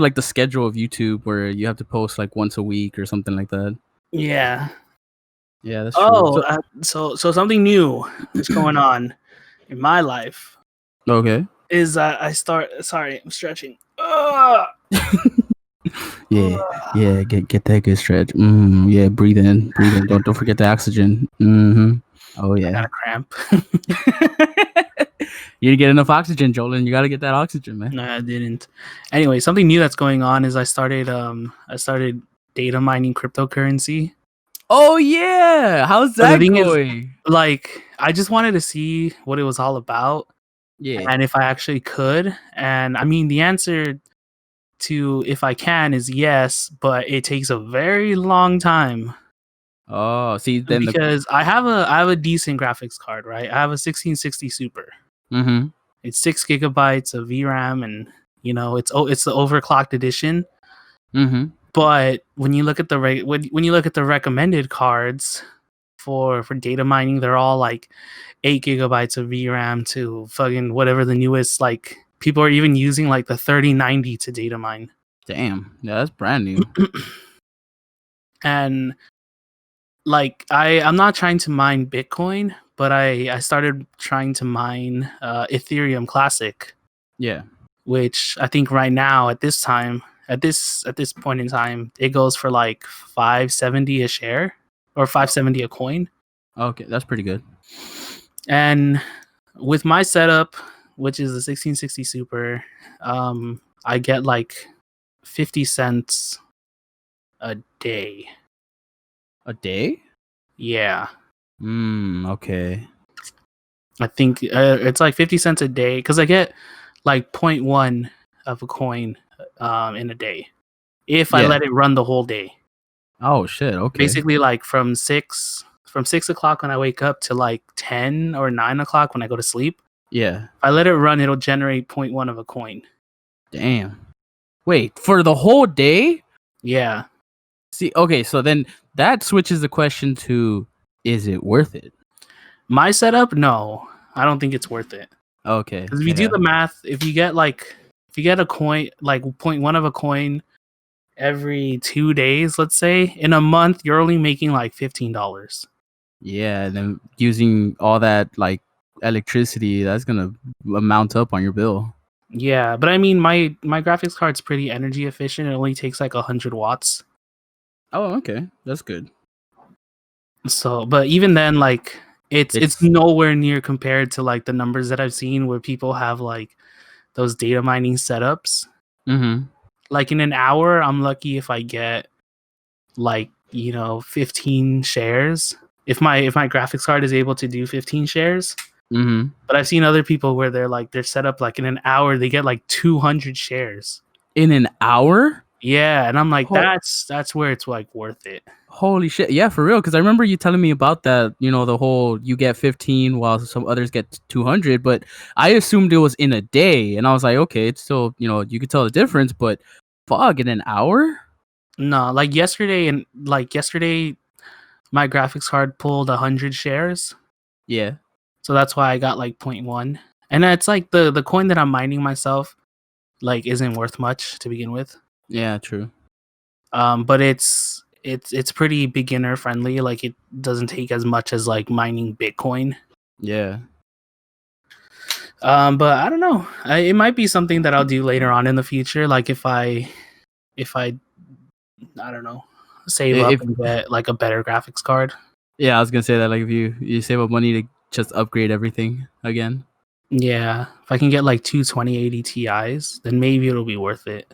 like the schedule of YouTube where you have to post like once a week or something like that. Yeah. Yeah, that's true. So something new is going on in my life. Okay. Is sorry, I'm stretching. Ugh. Yeah. Get that good stretch. Yeah, breathe in. Don't forget the oxygen. Oh I yeah. got a cramp. You didn't get enough oxygen, Jolin. You got to get that oxygen, man. No, I didn't. Anyway, something new that's going on is I started data mining cryptocurrency. Oh yeah, how's But the that thing is, going? like, I just wanted to see what it was all about Yeah. and if I actually could. And I mean, the answer to if I can is yes, but it takes a very long time. Oh, see, then Because I have a decent graphics card, right? I have a 1660 Super. It's 6 gigabytes of VRAM, and it's the overclocked edition. But when you look at the when you look at the recommended cards for data mining, they're all like 8 gigabytes of VRAM to fucking whatever the newest, like, people are even using like the 3090 to data mine. Damn, yeah, that's brand new. And like I'm not trying to mine Bitcoin, but I started trying to mine Ethereum Classic. Yeah. Which I think right now at this point in time, it goes for like 570 a share or 570 a coin. Okay, that's pretty good. And with my setup, which is the 1660 Super, I get like 50 cents a day. A day? Yeah. Okay. I think it's like 50 cents a day because I get like 0.1 of a coin in a day if I let it run the whole day. Oh shit. Okay. Basically, like from 6 o'clock when I wake up to like 10 or 9 o'clock when I go to sleep. Yeah. If I let it run, it'll generate 0.1 of a coin. Damn. Wait, for the whole day? Yeah. See, okay, so then that switches the question to, is it worth it? My setup, no, I don't think it's worth it. Okay. Because if you do the math, if you get a coin, like 0.1 of a coin every 2 days, let's say, in a month, you're only making like $15. Yeah, and then using all that like electricity, that's gonna amount up on your bill. Yeah, but I mean, my graphics card's pretty energy efficient. It only takes like 100 watts. Oh, okay, that's good. So, but even then, like, it's nowhere near compared to like the numbers that I've seen where people have like those data mining setups. Like in an hour, I'm lucky if I get like 15 shares. If my graphics card is able to do 15 shares. But I've seen other people where they're set up like in an hour they get like 200 shares. In an hour? Yeah, and I'm like, that's where it's like worth it. Holy shit. Yeah, for real. Because I remember you telling me about that, the whole you get 15 while some others get 200. But I assumed it was in a day. And I was like, okay, it's still, you could tell the difference. But fuck, in an hour? No, like yesterday, my graphics card pulled 100 shares. Yeah. So that's why I got like 0.1. And it's like the coin that I'm mining myself like isn't worth much to begin with. Yeah, true. But it's pretty beginner friendly. Like it doesn't take as much as like mining Bitcoin. Yeah. But I don't know. It might be something that I'll do later on in the future. Like if I don't know, save up and get like a better graphics card. Yeah, I was gonna say that, like, if you save up money to just upgrade everything again. Yeah, if I can get like 2 2080 Ti's, then maybe it'll be worth it.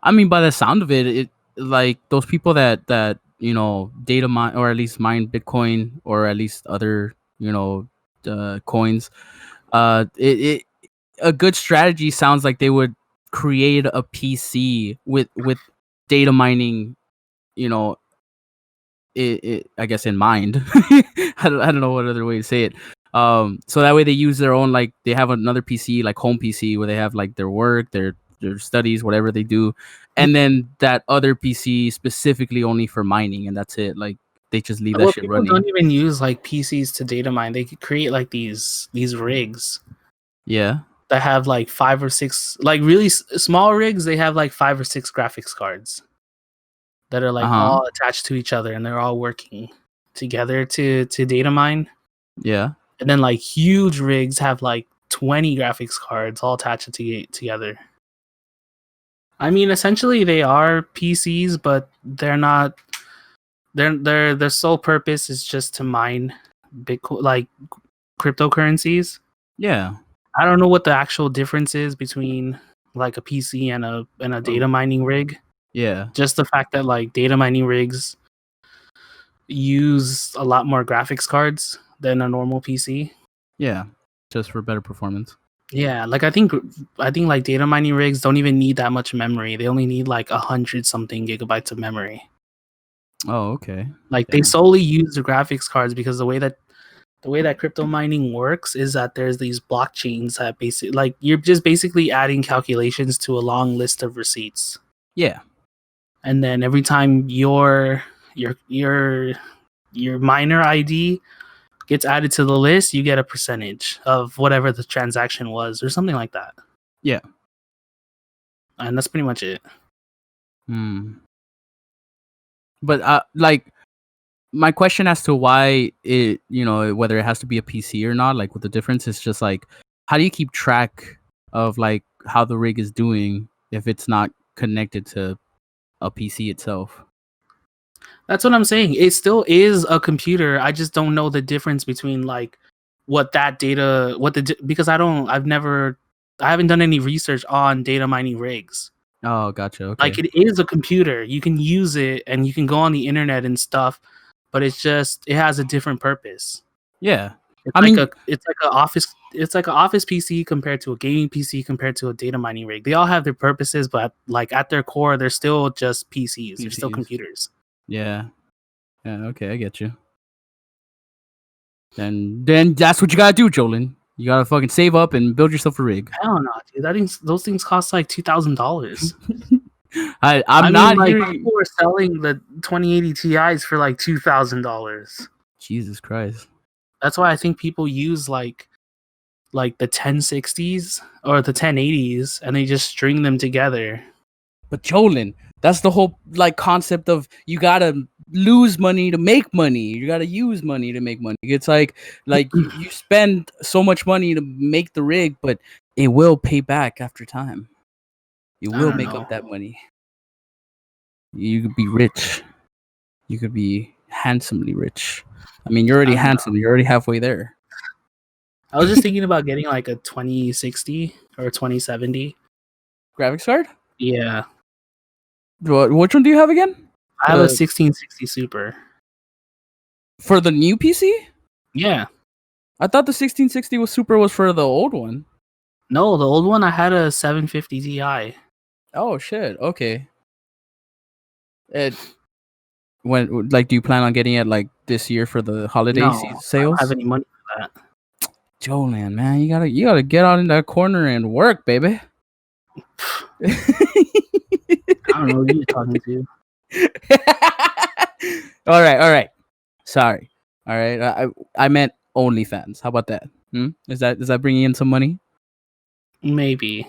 I mean, by the sound of it, like those people that data mine, or at least mine Bitcoin, or at least other coins. It a good strategy sounds like they would create a PC with data mining, I guess in mind. I don't know what other way to say it. So that way they use their own, like they have another PC, like home PC, where they have like their work, their studies, whatever they do, and then that other PC specifically only for mining, and that's it. Like they just leave that Well, shit people running. don't even use like PCs to data mine. They could create like these rigs Yeah. that have like 5 or 6, like really small rigs. They have like 5 or 6 graphics cards that are like all attached to each other, and they're all working together to data mine. Yeah. And then like huge rigs have like 20 graphics cards all attached together. I mean, essentially they are PCs, but they're not. Their sole purpose is just to mine Bitcoin, like cryptocurrencies. Yeah. I don't know what the actual difference is between like a PC and a data mining rig. Yeah. Just the fact that like data mining rigs use a lot more graphics cards than a normal PC. Yeah. Just for better performance. Yeah, like I think like data mining rigs don't even need that much memory. They only need like 100 something gigabytes of memory. Oh, okay. Like they solely use the graphics cards because the way that crypto mining works is that there's these blockchains that basically like you're just basically adding calculations to a long list of receipts. Yeah. And then every time your miner ID gets added to the list, you get a percentage of whatever the transaction was or something like that. Yeah. And that's pretty much it. But like my question as to why it, whether it has to be a PC or not, like what the difference is, just like how do you keep track of like how the rig is doing if it's not connected to a PC itself? That's what I'm saying. It still is a computer. I just don't know the difference between like what that data, because I haven't done any research on data mining rigs. Oh, gotcha. Okay. Like it is a computer. You can use it and you can go on the internet and stuff, but it has a different purpose. Yeah. It's like an office PC compared to a gaming PC compared to a data mining rig. They all have their purposes, but like at their core, they're still just PCs. They're still computers. Yeah. Yeah. Okay, I get you. Then that's what you gotta do, Jolin. You gotta fucking save up and build yourself a rig. Hell no, dude. Those things cost like $2,000. I'm not like hearing. people are selling the 2080 Ti's for like $2,000. Jesus Christ. That's why I think people use like the 1060s or the 1080s and they just string them together. But Jolin, that's the whole like concept of you gotta lose money to make money. You gotta use money to make money. It's like you spend so much money to make the rig, but it will pay back after time. You will make up that money. You could be rich. You could be handsomely rich. I mean, you're already handsome. You're already halfway there. I was just thinking about getting like a 2060 or 2070 graphics card. Yeah. Which one do you have again? I have a 1660 Super. For the new PC? Yeah. I thought the 1660 Super was for the old one. No, the old one I had a 750 Ti. Oh shit! Okay. When do you plan on getting it like this year for the holiday sales? I don't have any money for that. Jolan, man, you gotta get out in that corner and work, baby. I don't know who you're talking to. All right. Sorry. All right. I meant OnlyFans. How about that? Is that bringing in some money? Maybe.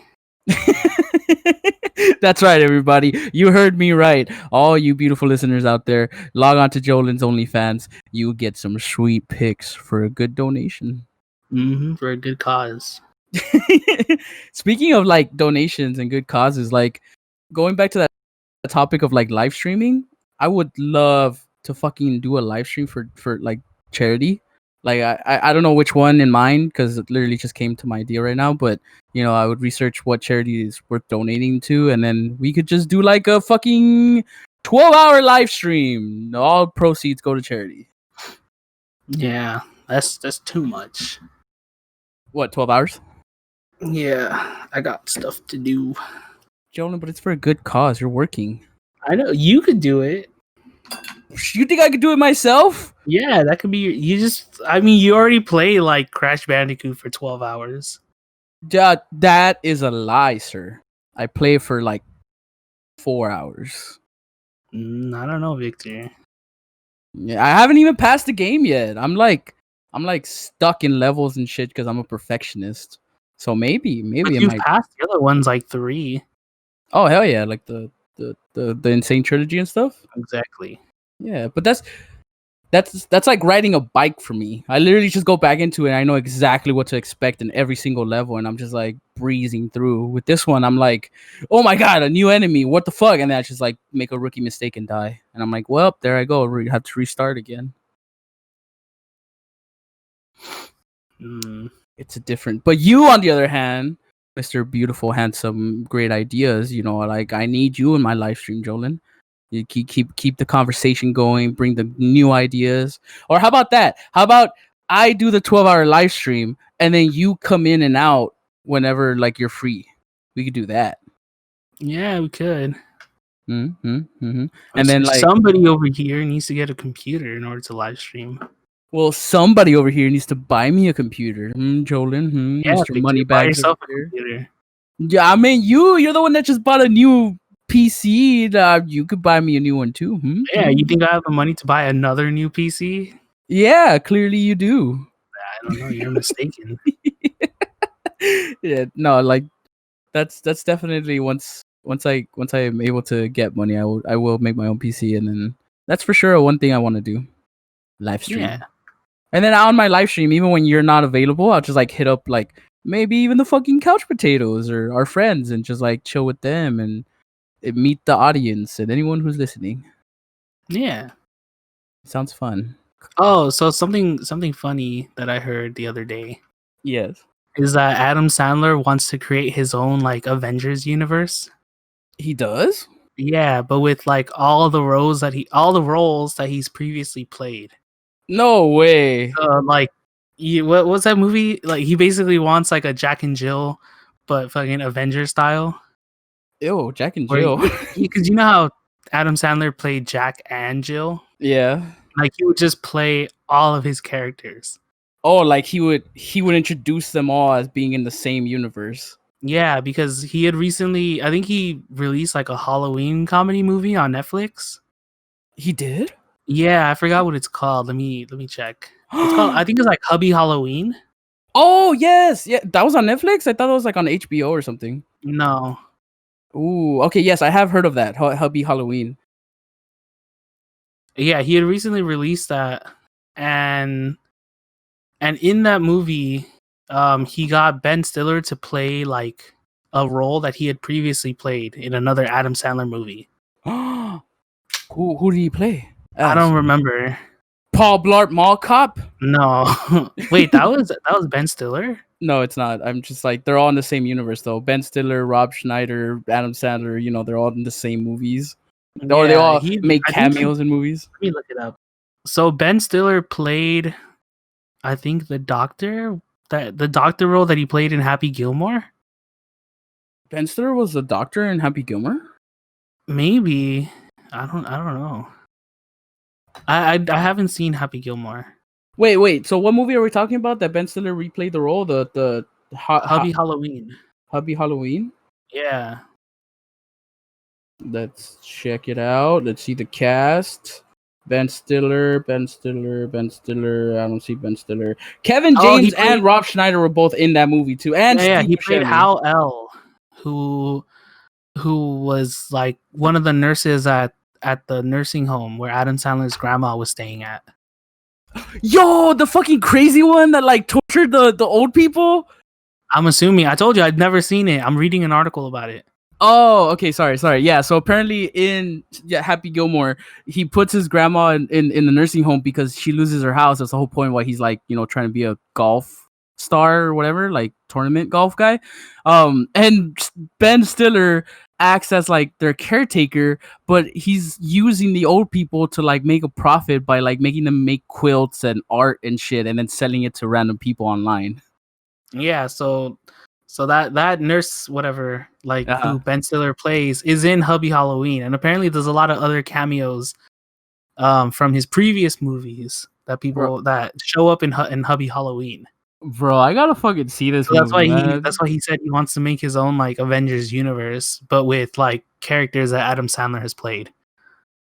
That's right, everybody. You heard me right. All you beautiful listeners out there, log on to Jolin's OnlyFans. You get some sweet pics for a good donation. For a good cause. Speaking of like donations and good causes, like going back to that topic of like live streaming, I would love to fucking do a live stream for like charity. Like I don't know which one in mind because it literally just came to my idea right now, but I would research what charity is worth donating to, and then we could just do like a fucking 12-hour live stream. All proceeds go to charity. Yeah, that's too much. What, 12 hours? Yeah, I got stuff to do. Jonah, but it's for a good cause. You're working. I know you could do it. You think I could do it myself? Yeah, that could be. I mean, you already play like Crash Bandicoot for 12 hours. That is a lie, sir. I play for like 4 hours. I don't know, Victor. Yeah, I haven't even passed the game yet. I'm like stuck in levels and shit because I'm a perfectionist. So maybe But it you've might. passed the other ones like 3. Oh hell yeah, like the insane trilogy and stuff. Exactly. Yeah, but that's like riding a bike for me. I literally just go back into it and I know exactly what to expect in every single level and I'm just like breezing through. With this one, I'm like, oh my god, a new enemy, what the fuck? And then I just like make a rookie mistake and die. And I'm like, well, there I go. Have to restart again. It's a different. But you, on the other hand, Mr. Beautiful, Handsome, great ideas. You know, like I need you in my live stream, Jolin. You keep the conversation going, bring the new ideas. Or how about that? How about I do the 12-hour live stream and then you come in and out whenever like you're free. We could do that. Yeah, we could. And So then like somebody over here needs to get a computer in order to live stream. well, somebody over here needs to buy me a computer. Jolin, Yeah, Mr. Victor, buy Moneybags yourself over a here. computer. Yeah, I mean you're the one that just bought a new PC. You could buy me a new one too. Yeah, you think I have the money to buy another new PC? Yeah, clearly you do. I don't know. You're mistaken. Yeah, no, like that's definitely once I am able to get money, I will make my own PC, and then that's for sure one thing I want to do, live stream. Yeah. And then on my live stream, even when you're not available, I'll just like hit up like maybe even the fucking couch potatoes or our friends and just like chill with them and meet the audience and anyone who's listening. Yeah. Sounds fun. Oh, so something funny that I heard the other day. Yes. Is that Adam Sandler wants to create his own like Avengers universe. He does? Yeah, but with like all the roles that he's previously played. No way. Like what was that movie? Like he basically wants like a Jack and Jill but fucking Avengers style. Ew, Jack and Jill. Because you know how Adam Sandler played Jack and Jill? Yeah. Like he would just play all of his characters. Oh, like he would introduce them all as being in the same universe. Yeah, because he had recently, I think he released like a Halloween comedy movie on Netflix. He did? Yeah, I forgot what it's called. Let me check. It's called, I think it's like Hubby Halloween. Oh yes, yeah, that was on Netflix. I thought it was like on HBO or something. No. Ooh, okay, yes, I have heard of that. Hubby Halloween. Yeah, he had recently released that, and in that movie, he got Ben Stiller to play like a role that he had previously played in another Adam Sandler movie. Who did he play? I don't remember. Paul Blart Mall Cop? No. Wait, that was Ben Stiller? No, it's not. I'm just like they're all in the same universe though. Ben Stiller, Rob Schneider, Adam Sandler, you know, they're all in the same movies. Or they all make cameos in movies. Let me look it up. So Ben Stiller played, I think, the doctor role that he played in Happy Gilmore. Ben Stiller was the doctor in Happy Gilmore? Maybe. I don't know. I haven't seen Happy Gilmore. Wait. So what movie are we talking about that Ben Stiller replayed the role? The Hubby Halloween. Hubby Halloween? Yeah. Let's check it out. Let's see the cast. Ben Stiller. I don't see Ben Stiller. Kevin James and Rob Schneider were both in that movie too. And he played Hal L, who was like one of the nurses at the nursing home where Adam Sandler's grandma was staying at. Yo, the fucking crazy one that like tortured the old people? I'm assuming. I told you I'd never seen it. I'm reading an article about it. Oh, okay. Sorry. Yeah. So apparently in Happy Gilmore, he puts his grandma in the nursing home because she loses her house. That's the whole point why he's like, you know, trying to be a golf star or whatever, like tournament golf guy. And Ben Stiller acts as like their caretaker, but he's using the old people to like make a profit by like making them make quilts and art and shit and then selling it to random people online. Yeah, so that nurse, whatever, like who Ben Stiller plays, is in Hubby Halloween, and apparently there's a lot of other cameos from his previous movies that Bro, people that show up in Hubby Halloween. bro, I gotta fucking see this So movie, man. that's why he said he wants to make his own like Avengers universe, but with like characters that Adam Sandler has played.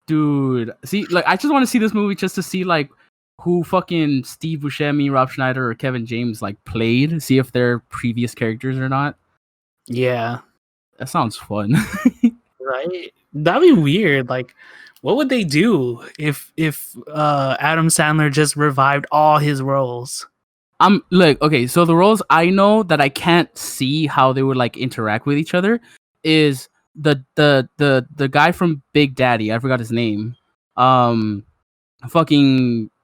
Dude, see, like, I just want to see this movie just to see like who fucking Steve Buscemi, Rob Schneider, or Kevin James like played. See if they're previous characters or not. Yeah, That sounds fun. right. That'd be weird. Like, what would they do if Adam Sandler just revived all his roles? I'm like, okay, so the roles I know that I can't see how they would like interact with each other is the guy from Big Daddy. I forgot his name. Fucking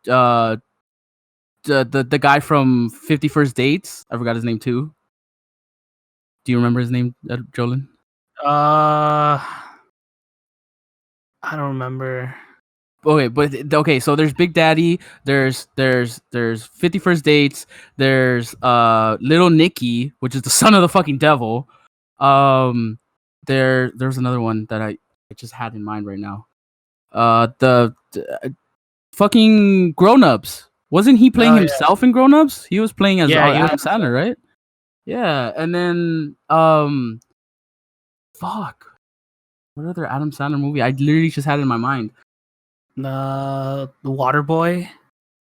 the guy from 50 First Dates. I forgot his name too. Do you remember his name, Jolin? I don't remember. Okay, but okay, so there's Big Daddy, there's 50 First Dates, there's Little Nicky, which is the son of the fucking devil. There's another one that I just had in mind right now. The fucking Grown Ups. Wasn't he playing himself in Grown Ups? He was playing as Adam Sandler, right? Yeah, and then fuck. What other Adam Sandler movie? I literally just had it in my mind. The Waterboy.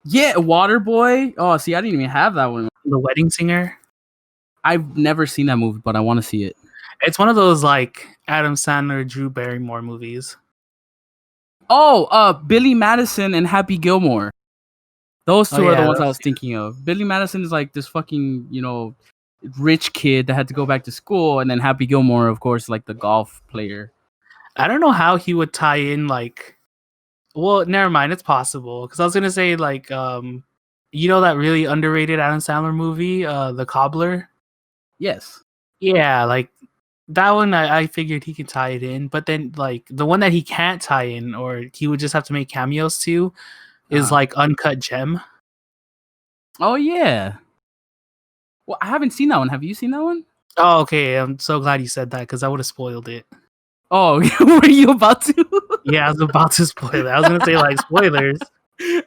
Yeah, Waterboy. Oh, see, I didn't even have that one. The Wedding Singer. I've never seen that movie, but I want to see it. It's one of those like Adam Sandler, Drew Barrymore movies. Oh, Billy Madison and Happy Gilmore. Those two are the ones I was thinking of. Billy Madison is like this fucking, rich kid that had to go back to school, and then Happy Gilmore, of course, like the golf player. I don't know how he would tie in like. Well, never mind. It's possible because I was gonna say like, that really underrated Adam Sandler movie, The Cobbler. Yes. Yeah, like that one. I figured he could tie it in, but then like the one that he can't tie in, or he would just have to make cameos to, is like Uncut Gem. Oh yeah. Well, I haven't seen that one. Have you seen that one? Oh, okay. I'm so glad you said that because I would have spoiled it. Oh, were you about to? Yeah, I was about to spoil it. I was gonna say like spoilers.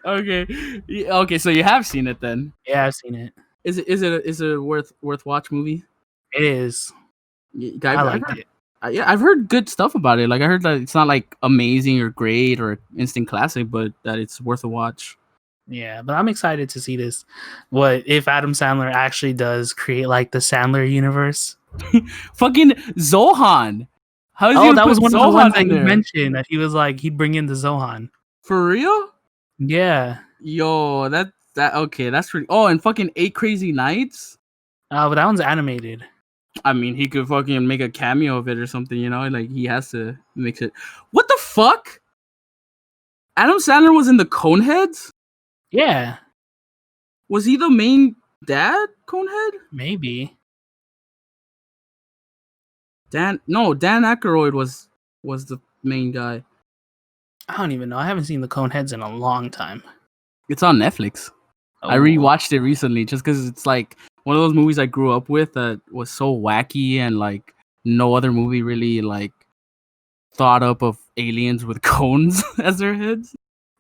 Okay, so you have seen it then? Yeah, I've seen it. Is it a worth watch movie? It is. I liked it. Yeah, I've heard good stuff about it. Like I heard that it's not like amazing or great or instant classic, but that it's worth a watch. Yeah, but I'm excited to see this. What if Adam Sandler actually does create like the Sandler universe? Fucking Zohan. That was one of the ones that you mentioned that he was like he'd bring in the Zohan. For real? Yeah. Yo, that okay, that's pretty. Oh, and fucking 8 Crazy Nights. But that one's animated. I mean, he could fucking make a cameo of it or something, like he has to mix it. What the fuck? Adam Sandler was in the Coneheads? Yeah. Was he the main dad, Conehead? Maybe. Dan Aykroyd was the main guy. I don't even know. I haven't seen the Coneheads in a long time. It's on Netflix. Oh. I rewatched it recently just because it's like one of those movies I grew up with that was so wacky and like no other movie really like thought up of aliens with cones as their heads.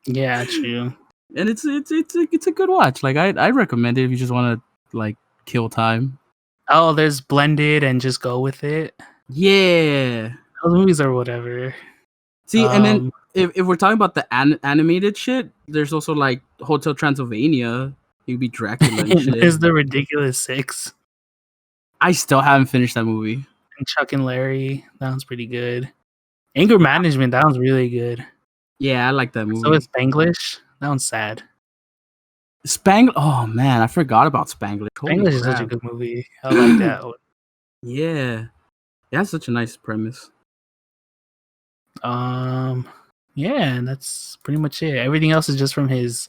Yeah, true. And it's a good watch. Like I recommend it if you just want to like kill time. Oh, there's Blended and Just Go With It. Yeah, those movies are whatever. See, and then if we're talking about the animated shit, there's also like Hotel Transylvania. You'd be Dracula and shit. There's The Ridiculous Six. I still haven't finished that movie. And Chuck and Larry, that one's pretty good. Anger Management, that one's really good. Yeah, I like that movie. So is Spanglish. That one's sad. Oh man, I forgot about Spanglish. Spanglish is such a good movie. I like that one. Yeah, that's such a nice premise. Yeah, and that's pretty much it. Everything else is just from his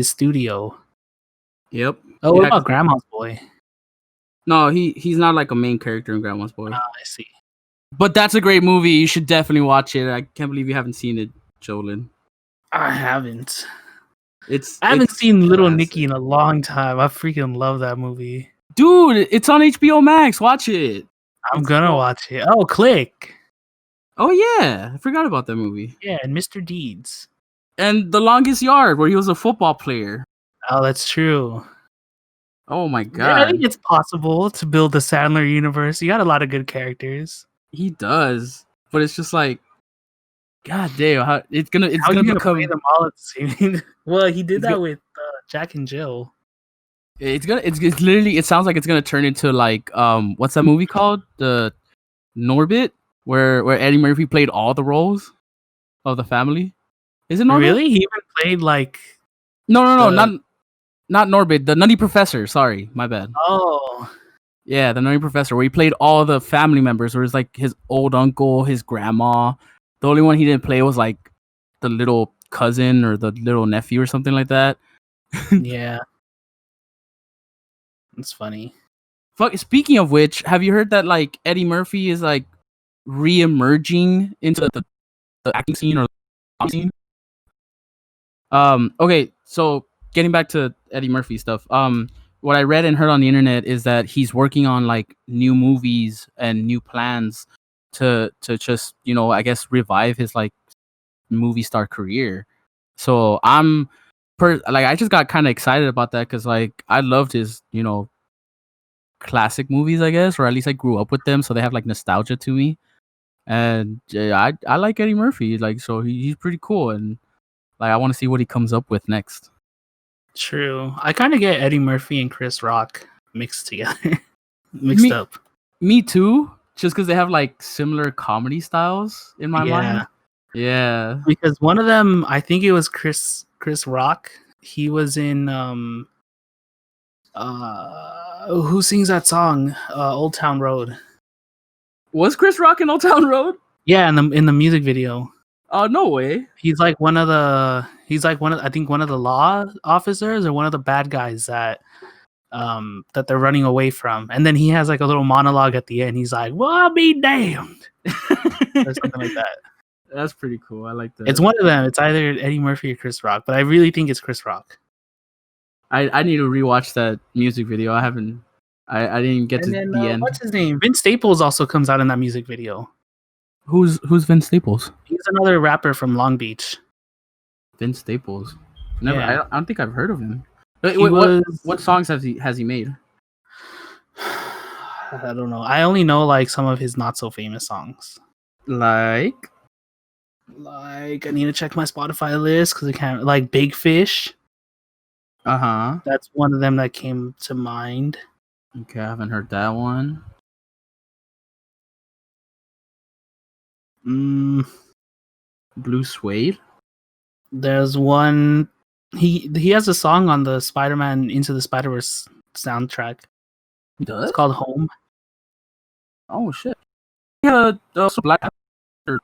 studio. Yep. Oh, what about Grandma's Boy? No, he's not like a main character in Grandma's Boy. Oh, I see. But that's a great movie. You should definitely watch it. I can't believe you haven't seen it, Jolin. I haven't. I haven't seen Little Nicky in a long time. I freaking love that movie. Dude, it's on HBO Max. Watch it. I'm gonna watch it. Oh, Click. Oh yeah, I forgot about that movie. Yeah, and Mr. Deeds. And The Longest Yard, where he was a football player. Oh, that's true. Oh my Yeah, I god, think it's possible to build the Sandler universe. You got a lot of good characters. he does. But it's just like, god damn, how it's How are gonna you gonna play become. them all at the same? Well, he did It's that gonna, with Jack and Jill. it's literally. It sounds like it's gonna turn into like what's that movie called? The Norbit, where Eddie Murphy played all the roles of the family. Is it Norbit? Really? He even played like No, the not Norbit. The Nutty Professor. Sorry, my bad. oh Yeah, the Nutty Professor, where he played all the family members. Where it's like his old uncle, his grandma. The only one he didn't play was like the little cousin or the little nephew or something like that. yeah, it's funny. Fuck. Speaking of which, have you heard that like Eddie Murphy is like re-emerging into the acting scene or the comedy scene? Okay, so getting back to Eddie Murphy stuff. What I read and heard on the internet is that he's working on like new movies and new plans to just, you know, I guess revive his like movie star career. So I just got kind of excited about that because like I loved his, you know, classic movies, I guess, or at least I grew up with them, so they have like nostalgia to me. And I like Eddie Murphy, like, so he's pretty cool, and like I want to see what he comes up with next. True. I kind of get Eddie Murphy and Chris Rock mixed together, mixed up. Me too, just because they have like similar comedy styles in my mind. Yeah. Because one of them, I think it was Chris Rock. He was in who sings that song? Old Town Road. Was Chris Rock in Old Town Road? Yeah, in the music video. Oh, no way. He's like one of I think one of the law officers or one of the bad guys that they're running away from. And then he has like a little monologue at the end. He's like, "Well, I'll be damned." Or something like that. That's pretty cool. I like that. It's one of them. It's either Eddie Murphy or Chris Rock, but I really think it's Chris Rock. I need to rewatch that music video. I didn't get to the end. What's his name? Vince Staples also comes out in that music video. Who's Vince Staples? He's another rapper from Long Beach. Vince Staples. Never. Yeah. I don't think I've heard of him. What songs has he made? I don't know. I only know like some of his not so famous songs. Like I need to check my Spotify list because I can't. Like Big Fish. That's one of them that came to mind. Okay, I haven't heard that one. Blue Suede. There's one. He has a song on the Spider-Man Into the Spider-Verse soundtrack. He does? It's called Home. Oh shit. Yeah, also Black Panther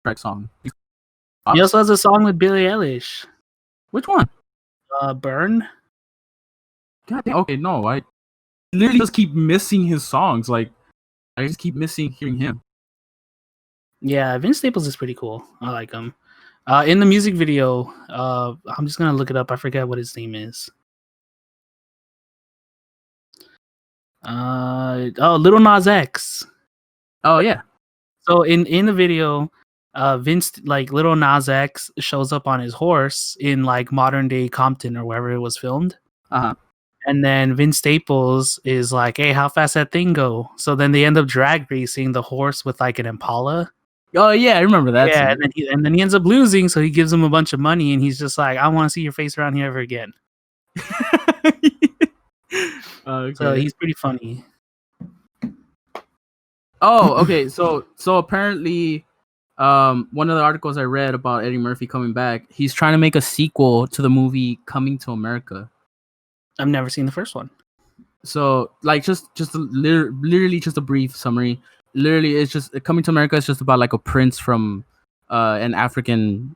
track song. He also has a song with Billie Eilish. Which one? Burn. God damn. Okay, no, I literally just keep missing his songs. Like, I just keep missing hearing him. Yeah, Vince Staples is pretty cool. I like him. In the music video, I'm just gonna look it up. I forget what his name is. Little Nas X. Oh yeah. So in the video, Vince, like Little Nas X, shows up on his horse in like modern day Compton or wherever it was filmed. And then Vince Staples is like, "Hey, how fast that thing go?" So then they end up drag racing the horse with like an Impala. Oh yeah, I remember that. Yeah, and then he ends up losing, so he gives him a bunch of money, and he's just like, "I want to see your face around here ever again." Okay. So he's pretty funny. Oh, okay. So apparently, one of the articles I read about Eddie Murphy coming back, he's trying to make a sequel to the movie Coming to America. I've never seen the first one. So, like, literally just a brief summary. Literally, it's just Coming to America is just about like a prince from an African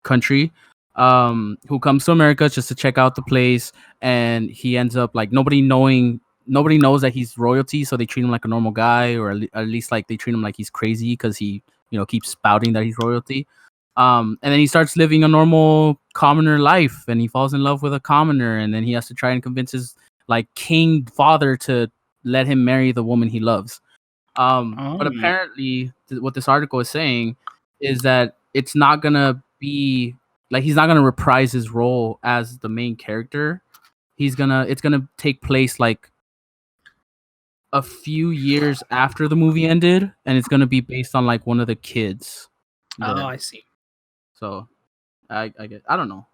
country who comes to America just to check out the place, and he ends up like nobody knows that he's royalty, so they treat him like a normal guy, or at least like they treat him like he's crazy because he, you know, keeps spouting that he's royalty. And then he starts living a normal commoner life, and he falls in love with a commoner, and then he has to try and convince his like king father to let him marry the woman he loves. But apparently what this article is saying is that it's not gonna be like he's not gonna reprise his role as the main character. It's gonna take place like a few years after the movie ended, and it's gonna be based on like one of the kids. Oh, I see. So I don't know.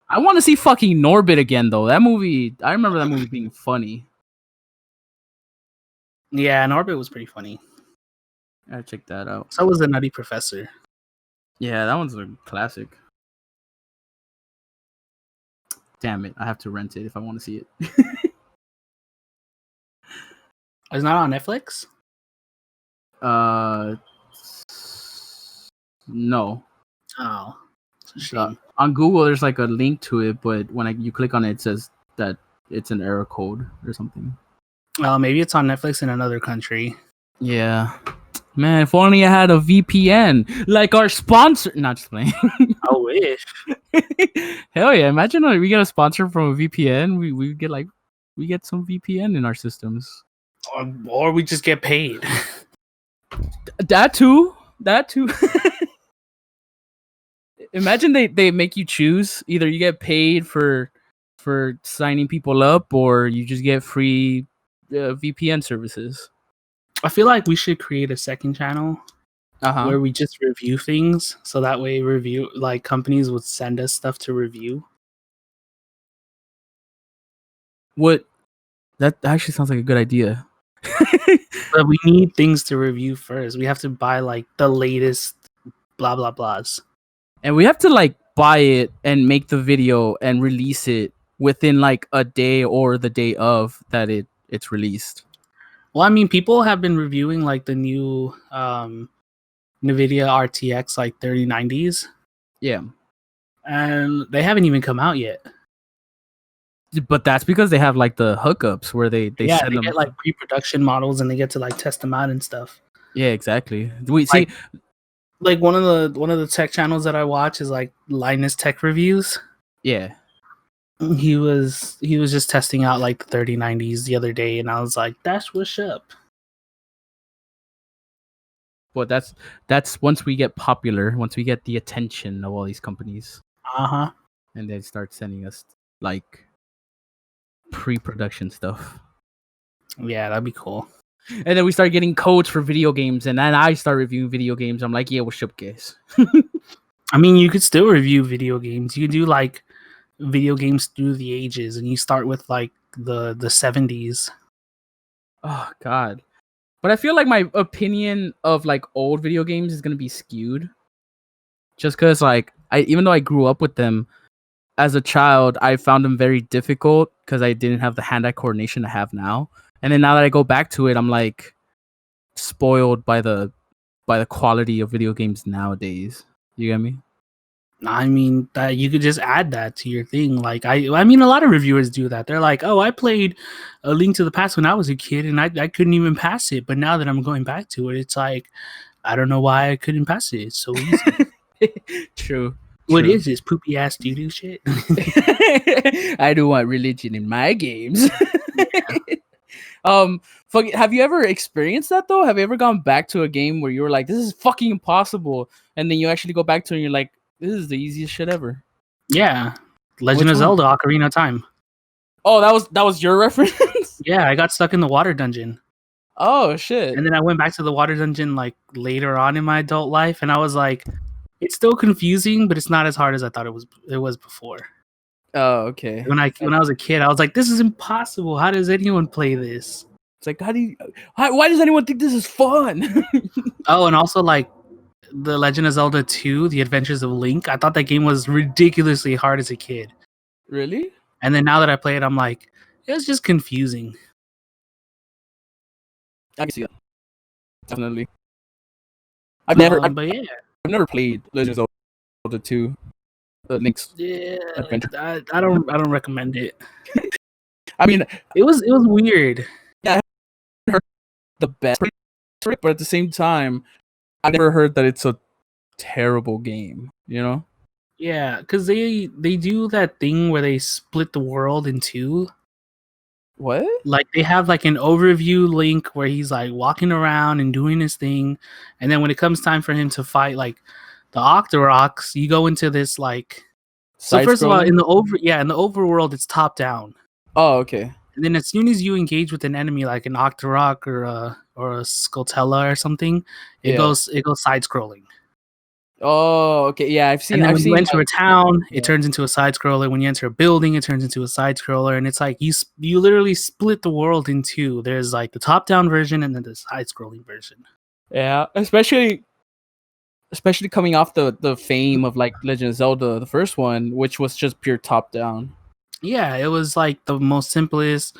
I want to see fucking Norbit again though. That movie, I remember that movie being funny. Yeah, and Orbit was pretty funny. I check that out. So was the Nutty Professor. Yeah, that one's a classic. Damn it, I have to rent it if I want to see it. It's not on Netflix? No. Oh, it's a shame. On Google, there's like a link to it, but when you click on it, it says that it's an error code or something. Well, maybe it's on Netflix in another country. Yeah. Man, if only I had a VPN like our sponsor. Not just playing. I wish. Hell yeah! Imagine we get a sponsor from a VPN. We get some VPN in our systems. Or we just get paid. That too. Imagine they make you choose. Either you get paid for signing people up, or you just get free VPN services. I feel like we should create a second channel Uh-huh. where we just review things, so that way companies would send us stuff to review. What? That actually sounds like a good idea. But we need things to review first. We have to buy like the latest blah blah blahs. And we have to like buy it and make the video and release it within like a day or the day of that it's released. Well, I mean, people have been reviewing like the new NVIDIA RTX like 3090s. Yeah. And they haven't even come out yet. But that's because they have like the hookups where they send them get like pre-production models and they get to like test them out and stuff. Yeah, exactly. We see like one of the tech channels that I watch is like Linus Tech Reviews. Yeah. He was just testing out like the 3090s the other day, and I was like, that's what's up. Well, that's once we get popular, once we get the attention of all these companies. Uh-huh. And they start sending us like pre-production stuff. Yeah, that'd be cool. And then we start getting codes for video games, and then I start reviewing video games. I'm like, yeah, what's up, guys? I mean, you could still review video games. You do like video games through the ages, and you start with like the 70s. Oh God. But I feel like my opinion of like old video games is gonna be skewed. Just because like even though I grew up with them as a child, I found them very difficult because I didn't have the hand-eye coordination I have now. And then now that I go back to it, I'm like spoiled by the quality of video games nowadays. You get me? I mean, that you could just add that to your thing. Like I mean, a lot of reviewers do that. They're like, "Oh, I played A Link to the Past when I was a kid, and I couldn't even pass it. But now that I'm going back to it, it's like, I don't know why I couldn't pass it. It's so easy." True. What is this poopy ass doo-doo shit? I don't want religion in my games. Have you ever experienced that though? Have you ever gone back to a game where you were like, "This is fucking impossible," and then you actually go back to it and you're like, "This is the easiest shit ever." Yeah, Legend of Zelda: Ocarina of Time. Oh, that was your reference. Yeah, I got stuck in the water dungeon. Oh shit! And then I went back to the water dungeon like later on in my adult life, and I was like, it's still confusing, but it's not as hard as I thought it was before. Oh, okay. When I was a kid, I was like, this is impossible. How does anyone play this? It's like, why does anyone think this is fun? Oh, and also like the Legend of Zelda 2, The Adventures of Link. I thought that game was ridiculously hard as a kid. Really? And then now that I play it, I'm like, it was just confusing. I can see that. Definitely. I've never played Legend of Zelda 2. Link's Adventure. I don't recommend it. I mean, it was weird. Yeah, I heard the best, but at the same time, I've never heard that it's a terrible game. You know? Yeah, because they do that thing where they split the world in two. What? Like they have like an overview Link where he's like walking around and doing his thing, and then when it comes time for him to fight like the Octoroks, you go into this like. So first of all, in the overworld, it's top down. Oh, okay. And then as soon as you engage with an enemy like an Octorok or a Skulltula or something, it goes side scrolling. Oh, okay. Yeah, I've seen. And then when you like, enter a town, it turns into a side scroller. When you enter a building, it turns into a side scroller. And it's like you literally split the world in two. There's like the top down version and then the side scrolling version. Yeah, especially coming off the fame of like Legend of Zelda, the first one, which was just pure top down. Yeah, it was like the most simplest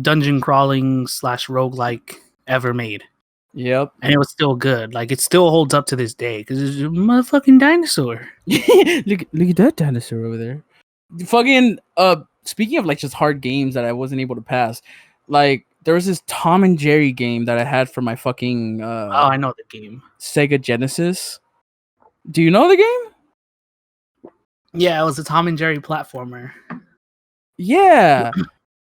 dungeon crawling / roguelike ever made. Yep. And it was still good. Like, it still holds up to this day because it's a motherfucking dinosaur. look at that dinosaur over there. Fucking speaking of like just hard games that I wasn't able to pass, like there was this Tom and Jerry game that I had for my fucking I know the game. Sega Genesis. Do you know the game? Yeah, it was a Tom and Jerry platformer. Yeah.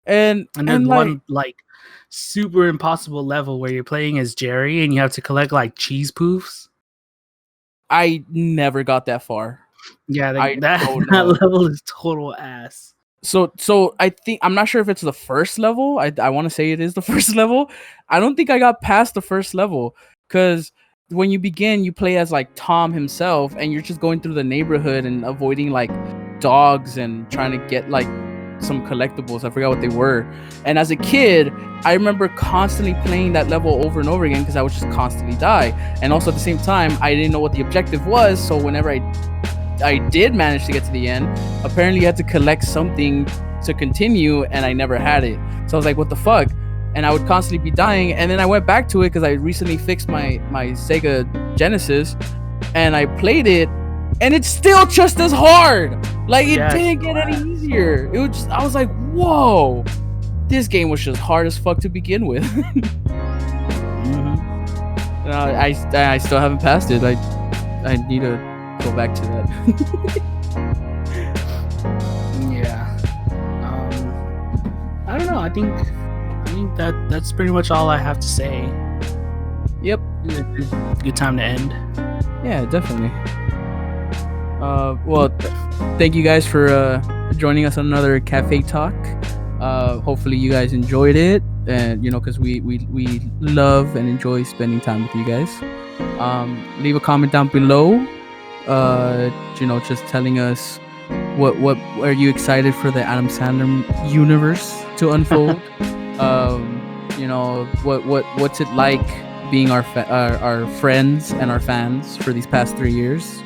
and there's one like super impossible level where you're playing as Jerry and you have to collect like cheese poofs. I never got that far. Yeah, that level is total ass. So I think, I'm not sure if it's the first level. I want to say it is the first level. I don't think I got past the first level because when you begin, you play as like Tom himself, and you're just going through the neighborhood and avoiding like dogs and trying to get like some collectibles. I forgot what they were. And as a kid, I remember constantly playing that level over and over again because I would just constantly die. And also at the same time, I didn't know what the objective was. So whenever I did manage to get to the end, apparently you had to collect something to continue, and I never had it. So I was like, what the fuck? And I would constantly be dying. And then I went back to it because I recently fixed my Sega Genesis, and I played it, and it's still just as hard. Like, it didn't get any easier. It was just, I was like, whoa, this game was just hard as fuck to begin with. I still haven't passed it. I need to go back to that. Yeah. I don't know. I think that's pretty much all I have to say. Yep. Good time to end. Yeah, definitely. Well, thank you guys for joining us on another Cafe Talk. Hopefully you guys enjoyed it, and because we love and enjoy spending time with you guys. Leave a comment down below. Just telling us what are you excited for the Adam Sandler universe to unfold. What's it like being our friends and our fans for these past 3 years.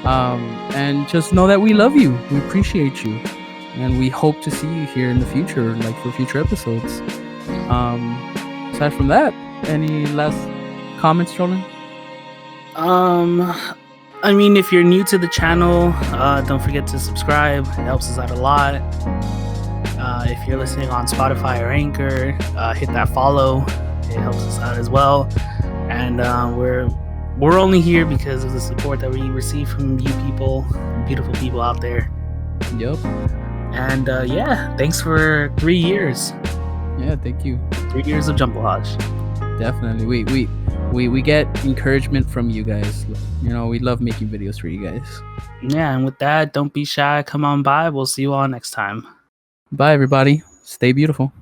And just know that we love you, we appreciate you, and we hope to see you here in the future, like for future episodes. Aside from that, any last comments, Jordan? I mean, if you're new to the channel, don't forget to subscribe. It helps us out a lot. If you're listening on Spotify or Anchor, hit that follow. It helps us out as well. And we're only here because of the support that we receive from you people, beautiful people out there. Yep. And thanks for 3 years. Yeah, thank you. 3 years of Jumblhoj. Definitely. We get encouragement from you guys. We love making videos for you guys. Yeah, and with that, don't be shy. Come on by. We'll see you all next time. Bye, everybody. Stay beautiful.